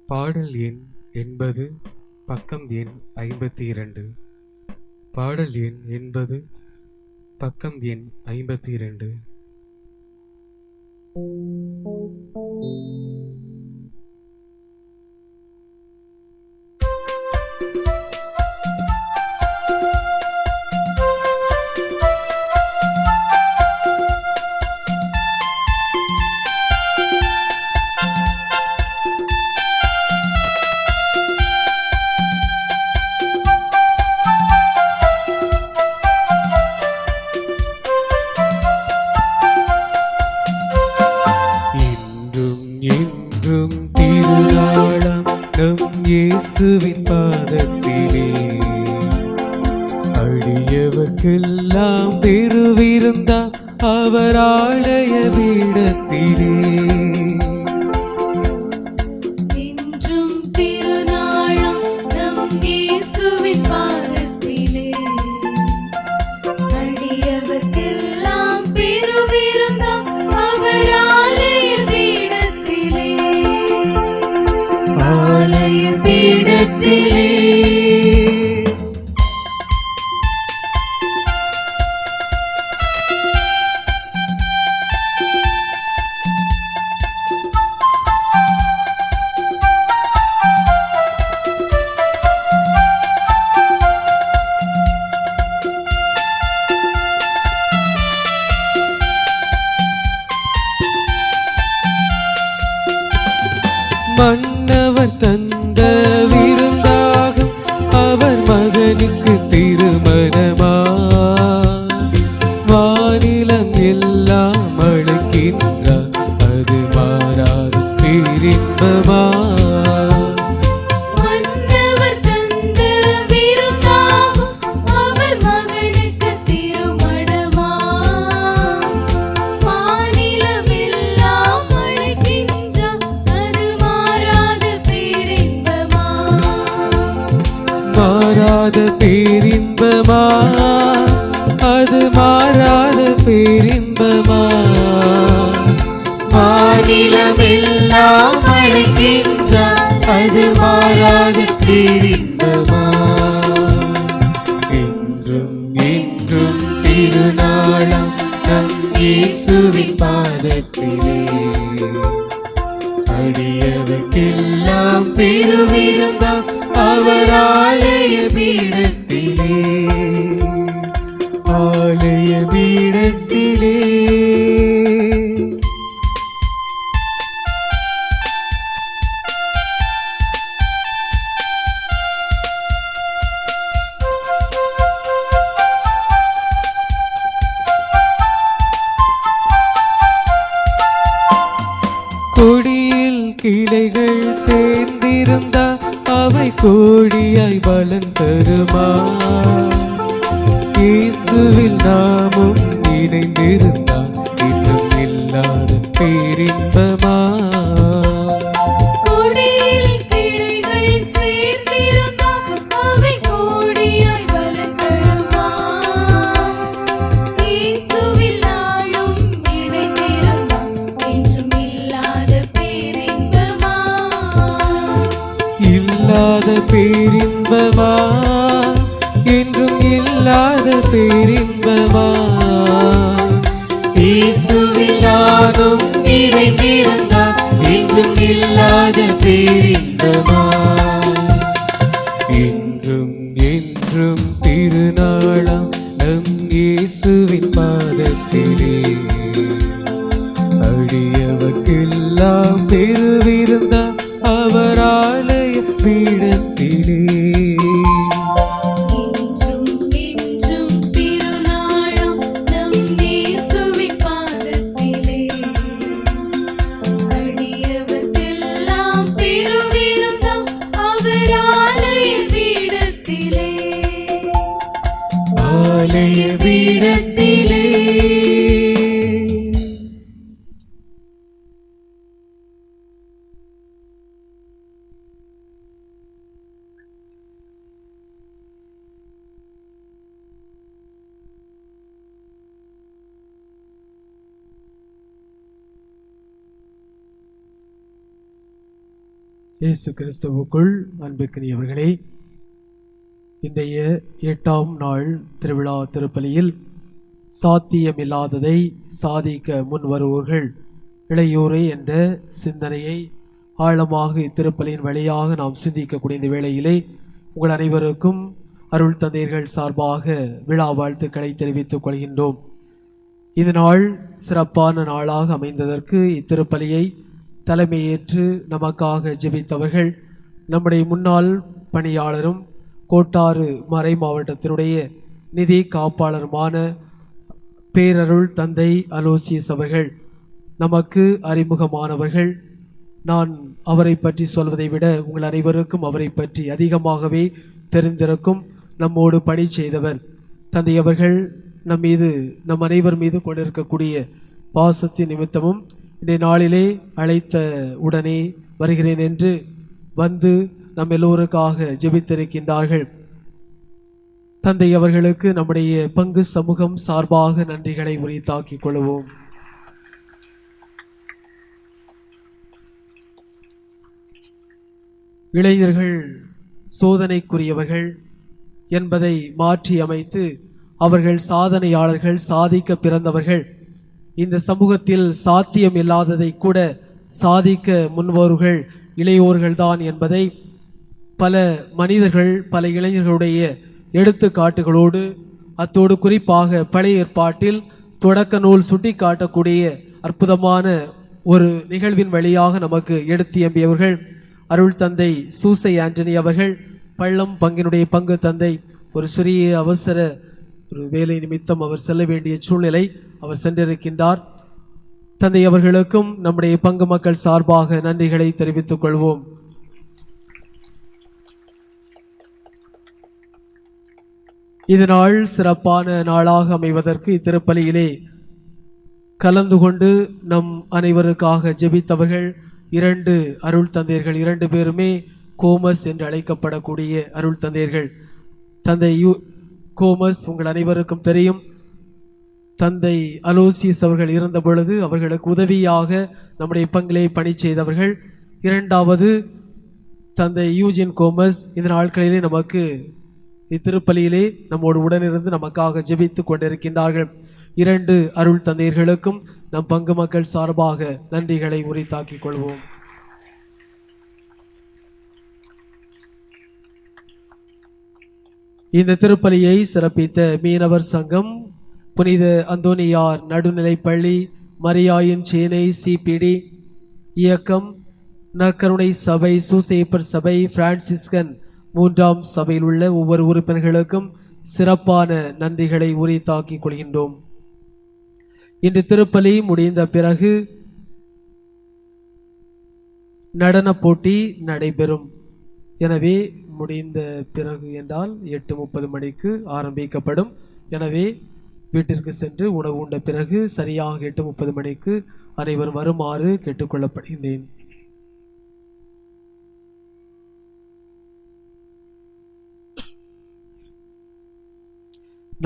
பாடல் எண் 80 பக்கம் எண் 52. பாடல் எண் 80 பக்கம் எண் 52. என்றும் திருநாளாம் நம் இயேசுவின் பாதத்திலே அடியவர்க்கெல்லாம் பெருவிருந்தா அவர் ஆலய பீடத்திலே. என்றும் திருநாளாம் நம் இயேசுவின் பாதத்திலே அடியவர்க்கெல்லாம் பெருவிருந்தா அவர் ஆலய பீடத்திலே. ஆலய பீடத்திலே மன்னவர் தந்த விருந்தாகும் அவர் மகனுக்கு திருமணமா வானிலம் எல்லாம் அழைக்கின்றார் அது மாறாது பேரின்பமா. மன்னவர் தந்த விருந்தாகும் அவர் மகனுக்கு திருமணமா வானிலம் எல்லாம் அழைக்கின்றார் அது மாறாத பேரின்பமா. மாறாத பேரின்பமா அது மாறாத பேரின்பமா. வானிலமெல்லாம் அழைக்கின்றார் அது மாறாத பேரின்பமா. என்றும் என்றும் திருநாளாம் நம் இயேசுவின் பாதத்திலே அடியவர்க்கெல்லாம் பெருவிருந்தா அவர் ஆலய பீடத்திலே. ஆலய பீடத்திலே கொடியில் கிளைகள் சேர்ந்திருந்தா அவை கோடியாய் பலன் தருமா. இயேசுவில் நாமும் இணைந்திருந்தால் இன்னும் இல்லாத பேரின்பமா. கொடியில் கிளைகள் சேர்ந்திருந்தால் அவை கோடியாய் பலன் தருமா. இயேசுவில் நாளும் இணைந்திருந்தால் என்றும் இல்லாத பேரின்பமா. இல்லாத பேரின்பமா என்றும் இல்லாத பேரின்பமா. இயேசுவில் நாளும் இணைந்திருந்தால் என்றும் இல்லாத பேரின்பமா. என்றும் என்றும் திருநாளாம் நம் இயேசுவின் பாதத்திலே அடியவர்க்கெல்லாம் பெருவிருந்தா அவர் ஆலய பீடத்திலே. என்றும் என்றும் திருநாளாம் நம் இயேசுவின் பாதத்திலே அடியவர்க்கெல்லாம் பெருவிருந்தா அவர் ஆலய பீடத்திலே. இயேசு கிறிஸ்துவுக்குள் அன்புக்குரியவர்களே, இன்றைய 8ஆம் நாள் திருவிழா திருப்பலியில் சாத்தியமில்லாததை சாதிக்க முன்வருவோர்கள் இளையோரே என்ற சிந்தனையை ஆழமாக இத்திருப்பலியின் வழியாக நாம் சிந்திக்கக்கூடிய இந்த வேளையிலே உங்கள் அனைவருக்கும் அருள் தந்தையர்கள் சார்பாக விழா வாழ்த்துக்களை தெரிவித்துக் கொள்கின்றோம். இந்த நாள் சிறப்பான நாளாக அமைந்ததற்கு இத்திருப்பலியை தலைமையேற்று நமக்காக ஜெபித்தவர்கள் நம்முடைய முன்னாள் பணியாளரும் கோட்டாறு மறை மாவட்டத்தினுடைய நிதி காப்பாளருமான பேரருள் தந்தை அலோசியஸ் அவர்கள் நமக்கு அறிமுகமானவர்கள். நான் அவரை பற்றி சொல்வதை விட உங்கள் அனைவருக்கும் அவரை பற்றி அதிகமாகவே தெரிந்திருக்கும். நம்மோடு பணி செய்தவர் தந்தை அவர்கள் நம் அனைவர் மீது கொண்டிருக்கக்கூடிய பாசத்தின் நிமித்தமும் இந்த நாளிலே அழைத்த உடனே வருகிறேன் என்று வந்து நம் எல்லோருக்காக ஜெபித்திருக்கின்றார்கள். தந்தை அவர்களுக்கு நம்முடைய பங்கு சமூகம் சார்பாக நன்றிகளை உரித்தாக்கிக் கொள்வோம். இளைஞர்கள் சோதனைக்குரியவர்கள் என்பதை மாற்றி அமைத்து அவர்கள் சாதனையாளர்கள், சாதிக்க பிறந்தவர்கள். இந்த சமூகத்தில் சாத்தியம் இல்லாததை கூட சாதிக்க முன்வர்கள் இளையோர்கள்தான் என்பதை பல மனிதர்கள், பல இளைஞர்களுடைய எடுத்துக்காட்டுகளோடு, அத்தோடு குறிப்பாக பழைய ஏற்பாட்டில் தொடக்க நூல் சுட்டி காட்டக்கூடிய அற்புதமான ஒரு நிகழ்வின் வழியாக நமக்கு எடுத்தியம்பியவர்கள் அருள் தந்தை சூசை ஆண்டனி அவர்கள். பள்ளம் பங்கினுடைய பங்கு தந்தை ஒரு சிறிய அவசர ஒரு வேலை நிமித்தம் அவர் செல்ல வேண்டிய சூழ்நிலை, அவர் சென்றிருக்கின்றார். தந்தை அவர்களுக்கும் நம்முடைய பங்கு மக்கள் சார்பாக நன்றிகளை தெரிவித்துக் கொள்வோம். இது நாள் சிறப்பான நாளாக அமைவதற்கு இத்திருப்பலியிலே கலந்து கொண்டு நம் அனைவருக்காக ஜெபித்தவர்கள் 2 அருள் தந்தையர்கள். 2 பேருமே கோமஸ் என்று அழைக்கப்படக்கூடிய அருள் தந்தையர்கள். தந்தை கோமஸ் உங்கள் அனைவருக்கும் தெரியும். தந்தை அலோசியஸ் அவர்கள் இருந்த பொழுது அவர்களுக்கு உதவியாக நம்முடைய பங்கிலே பணி செய்தவர்கள். 2வது தந்தை யூஜின் கோமஸ் இந்த நாட்களிலே நமக்கு இத்திருப்பலியிலே நம்மோடு உடனிருந்து நமக்காக ஜெபித்து கொண்டிருக்கின்றார்கள். 2 அருள் தந்தையர்களுக்கும் நம் பங்கு மக்கள் சார்பாக நன்றிகளை உரித்தாக்கிக் கொள்வோம். இந்த திருப்பலியை சிறப்பித்த மீனவர் சங்கம், புனித அந்தோனியார் நடுநிலைப்பள்ளி, மரியாயின் சேனை சிபிடி இயக்கம், நற்கருணை சபை, சூசேப்பர் சபை, பிரான்சிஸ்கன் 3ஆம் சபையில் உள்ள ஒவ்வொரு உறுப்பினர்களுக்கும் சிறப்பான நன்றிகளை உரித்தாக்கிக் கொள்கின்றோம். இன்று திருப்பலி முடிந்த பிறகு நடன போட்டி நடைபெறும். எனவே முடிந்த பிறகு என்றால் 8:30 மணிக்கு ஆரம்பிக்கப்படும். எனவே வீட்டிற்கு சென்று உணவு உண்ட பிறகு சரியாக 8:30 மணிக்கு அனைவரும் வருமாறு கேட்டுக்கொள்ளப்படுகின்றேன்.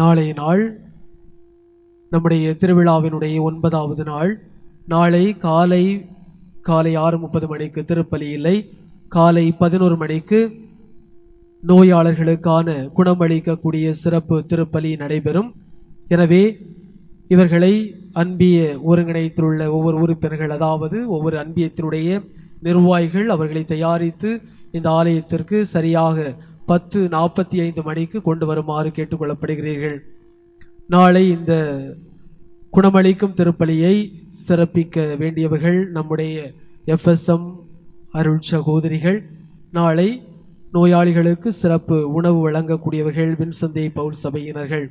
நாளைய நாள் நம்முடைய திருவிழாவினுடைய 9வது நாள். நாளை காலை 6:30 மணிக்கு திருப்பலி இல்லை. காலை 11 மணிக்கு நோயாளர்களுக்கான குணமளிக்கக்கூடிய சிறப்பு திருப்பலி நடைபெறும். எனவே இவர்களை அன்பிய ஒருங்கிணைத்துள்ள ஒவ்வொரு உறுப்பினர்கள், அதாவது ஒவ்வொரு அன்பியத்தினுடைய நிர்வாகிகள் அவர்களை தயாரித்து இந்த ஆலயத்திற்கு சரியாக 10:45 மணிக்கு கொண்டு வருமாறு கேட்டுக்கொள்ளப்படுகிறீர்கள். நாளை இந்த குணமளிக்கும் திருப்பலியை சிறப்பிக்க வேண்டியவர்கள் நம்முடைய FSM அருள் சகோதரிகள். நாளை நோயாளிகளுக்கு சிறப்பு உணவு வழங்கக்கூடியவர்கள் வின்சந்தை பவுல் சபையினர்கள்.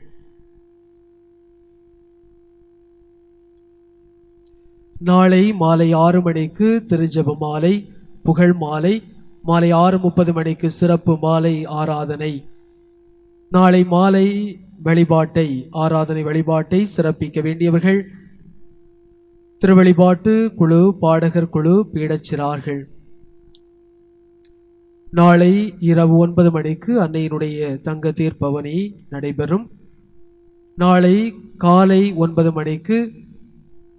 நாளை மாலை 6 மணிக்கு திருஜெப மாலை, புகழ் மாலை, மாலை 6:30 மணிக்கு சிறப்பு மாலை ஆராதனை. நாளை மாலை ஆராதனை வழிபாட்டை சிறப்பிக்க வேண்டியவர்கள் திருவழிபாட்டு குழு, பாடகர் குழு, பீடச்சிறார்கள். நாளை இரவு 9 மணிக்கு அன்னையினுடைய தங்க தீர்ப்பவனி நடைபெறும். நாளை காலை 9 மணிக்கு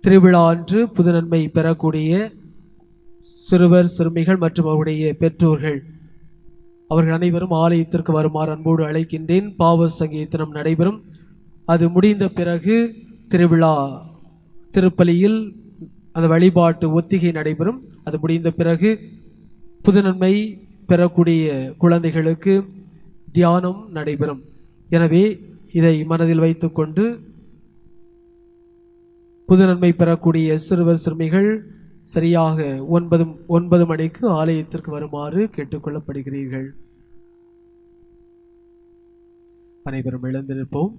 திருவிழா அன்று புதுநன்மை பெறக்கூடிய சிறுவர் சிறுமிகள் மற்றும் அவருடைய பெற்றோர்கள் அவர்கள் அனைவரும் ஆலயத்திற்கு வருமாறு அன்போடு அழைக்கின்றேன். பாவ சங்கீதனம் நடைபெறும். அது முடிந்த பிறகு திருவிழா திருப்பலியில் அந்த வழிபாட்டு ஒத்திகை நடைபெறும். அது முடிந்த பிறகு புதுநன்மை பெறக்கூடிய குழந்தைகளுக்கு தியானம் நடைபெறும். எனவே இதை மனதில் வைத்துக்கொண்டு புதுநன்மை பெறக்கூடிய சிறுவர் சிறுமிகள் சரியாக 9 மணிக்கு ஆலயத்திற்கு வருமாறு கேட்டுக்கொள்ளப்படுகிறீர்கள். அனைவரும் எழுந்திருப்போம்.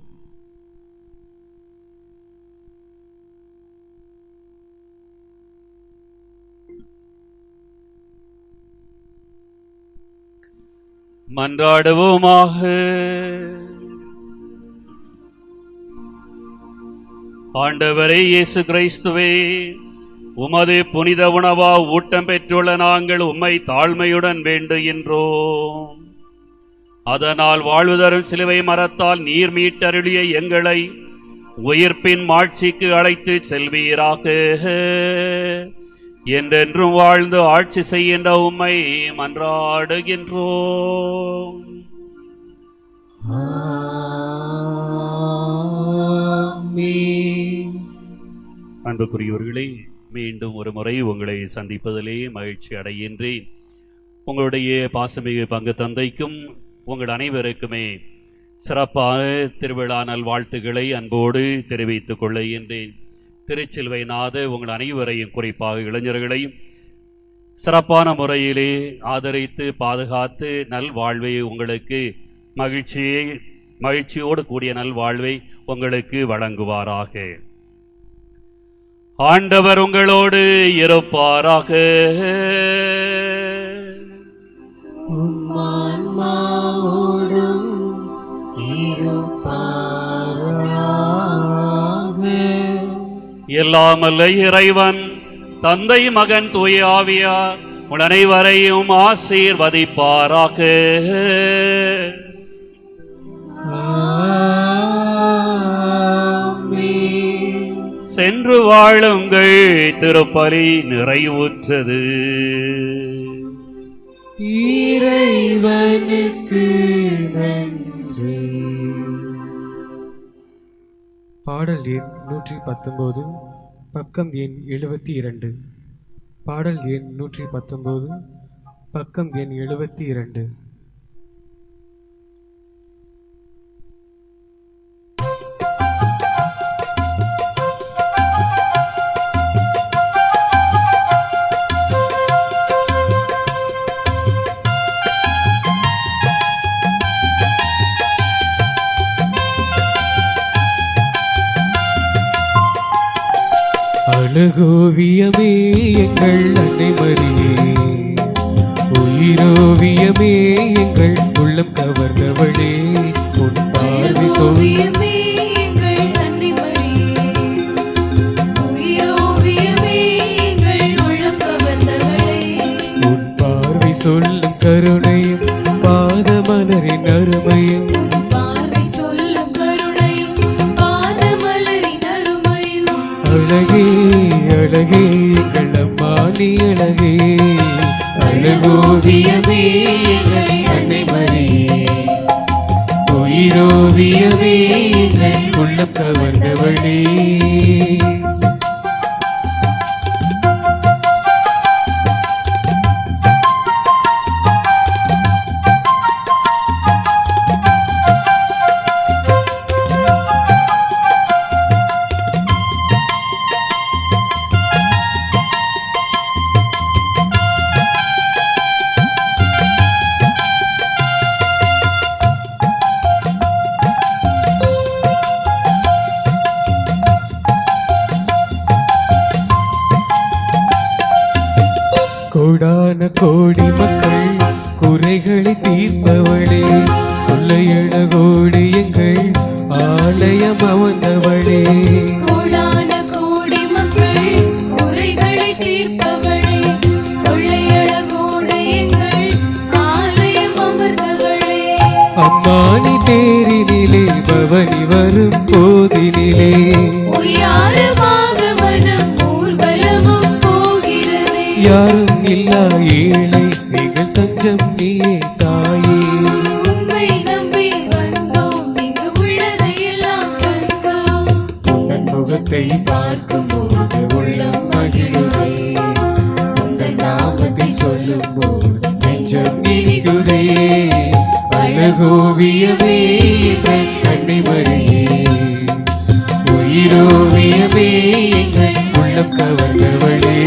மன்றாடுவோமாக. ஆண்டவரே இயேசு கிறிஸ்துவே, உமது புனித உணவா ஊட்டம் பெற்றுள்ள நாங்கள் உம்மை தாழ்மையுடன் வேண்டுகின்றோம். அதனால் வாழ்வு தரும் சிலுவை மரத்தால் நீர் மீட்டருளிய எங்களை உயிர்ப்பின் மாட்சிக்கு அழைத்து செல்வீராக. என்றென்றும் வாழ்ந்து ஆட்சி செய்கின்ற உம்மை மன்றாடுகின்றோம். அன்புக்குரியவர்களே, மீண்டும் ஒரு முறை உங்களை சந்திப்பதிலே மகிழ்ச்சி அடைகின்றேன். உங்களுடைய பாசமிகு பங்கு தந்தைக்கும் உங்கள் அனைவருக்குமே சிறப்பான திருவிழா நல்வாழ்த்துக்களை அன்போடு தெரிவித்துக் கொள்கின்றேன். திருச்சிலுவை நாத உங்கள் அனைவரையும், குறிப்பாக இளைஞர்களையும் சிறப்பான முறையிலே ஆதரித்து பாதுகாத்து நல்வாழ்வை உங்களுக்கு மகிழ்ச்சியோடு கூடிய நல்வாழ்வை உங்களுக்கு வழங்குவாராக. ஆண்டவர் உங்களோடு இருப்பாராக. எல்லாமல்ல இறைவன் தந்தை மகன் தூய ஆவியார் உங்கள் அனைவரையும் ஆசீர்வதிப்பாராக. சென்று வாழுங்கள். திருப்பலி நிறைவுற்றது. இறைவனுக்கு நன்றி. பாடல் எண் 119, பக்கம் எண் 72. பாடல் எண் 119, பக்கம் எண் 72. அழகோவியமே எங்கள் அன்னை மரியே, உயிரோவியமே எங்கள் உள்ளம் கவர்ந்தவளே, உன் பார்வை ஓவியமே எங்கள் அன்னை மரியே, உயிரோவியமே எங்கள் உள்ளம் கவர்ந்தவளே, உன் பார்வை சொல்லும் கருணையும் பாதமலரின் அருமையும், பார்வை சொல்லும் கருணையும் பாதமலரின் அருமையும், அழகே அழகே எங்கள் அம்மா நீ அழகே, அழகோவியமே எங்கள் அன்னை மரியே, உயிரோவியமே எங்கள் உள்ளம் கவர்ந்தவளே. கோடான கோடி மக்கள் குறைகளை தீர்ப்பவளே, கொள்ளையழகோடு எங்கள் ஆலயம் அமர்ந்தவளே, கோடான கோடி மக்கள் குறைகளை தீர்ப்பவளே, கொள்ளையழகோடு எங்கள் ஆலயம் அமர்ந்தவளே, அம்மானி தேரினிலே பவனி வரும் போதினிலே, உய்யாரமாக மனம் ஊர்வலமும் போகிறதே, யாரும் இல்லா ஏழை எங்கள் தஞ்சம் நீயே தாயே. உம்மை நம்பி வந்தோம் இங்கு உள்ளதையெல்லாம் கண்டோம். உந்தன் முகத்தை பார்க்கும்போது உள்ளம் மகிழுதே, உந்தன் நாமத்தை சொல்லும்போது நெஞ்சம் இனிக்குதே. அழகோவியமே எங்கள் கண்ணை மறியே, உயிரோவியமே எங்கள் உள்ளம் கவர்ந்தவளே.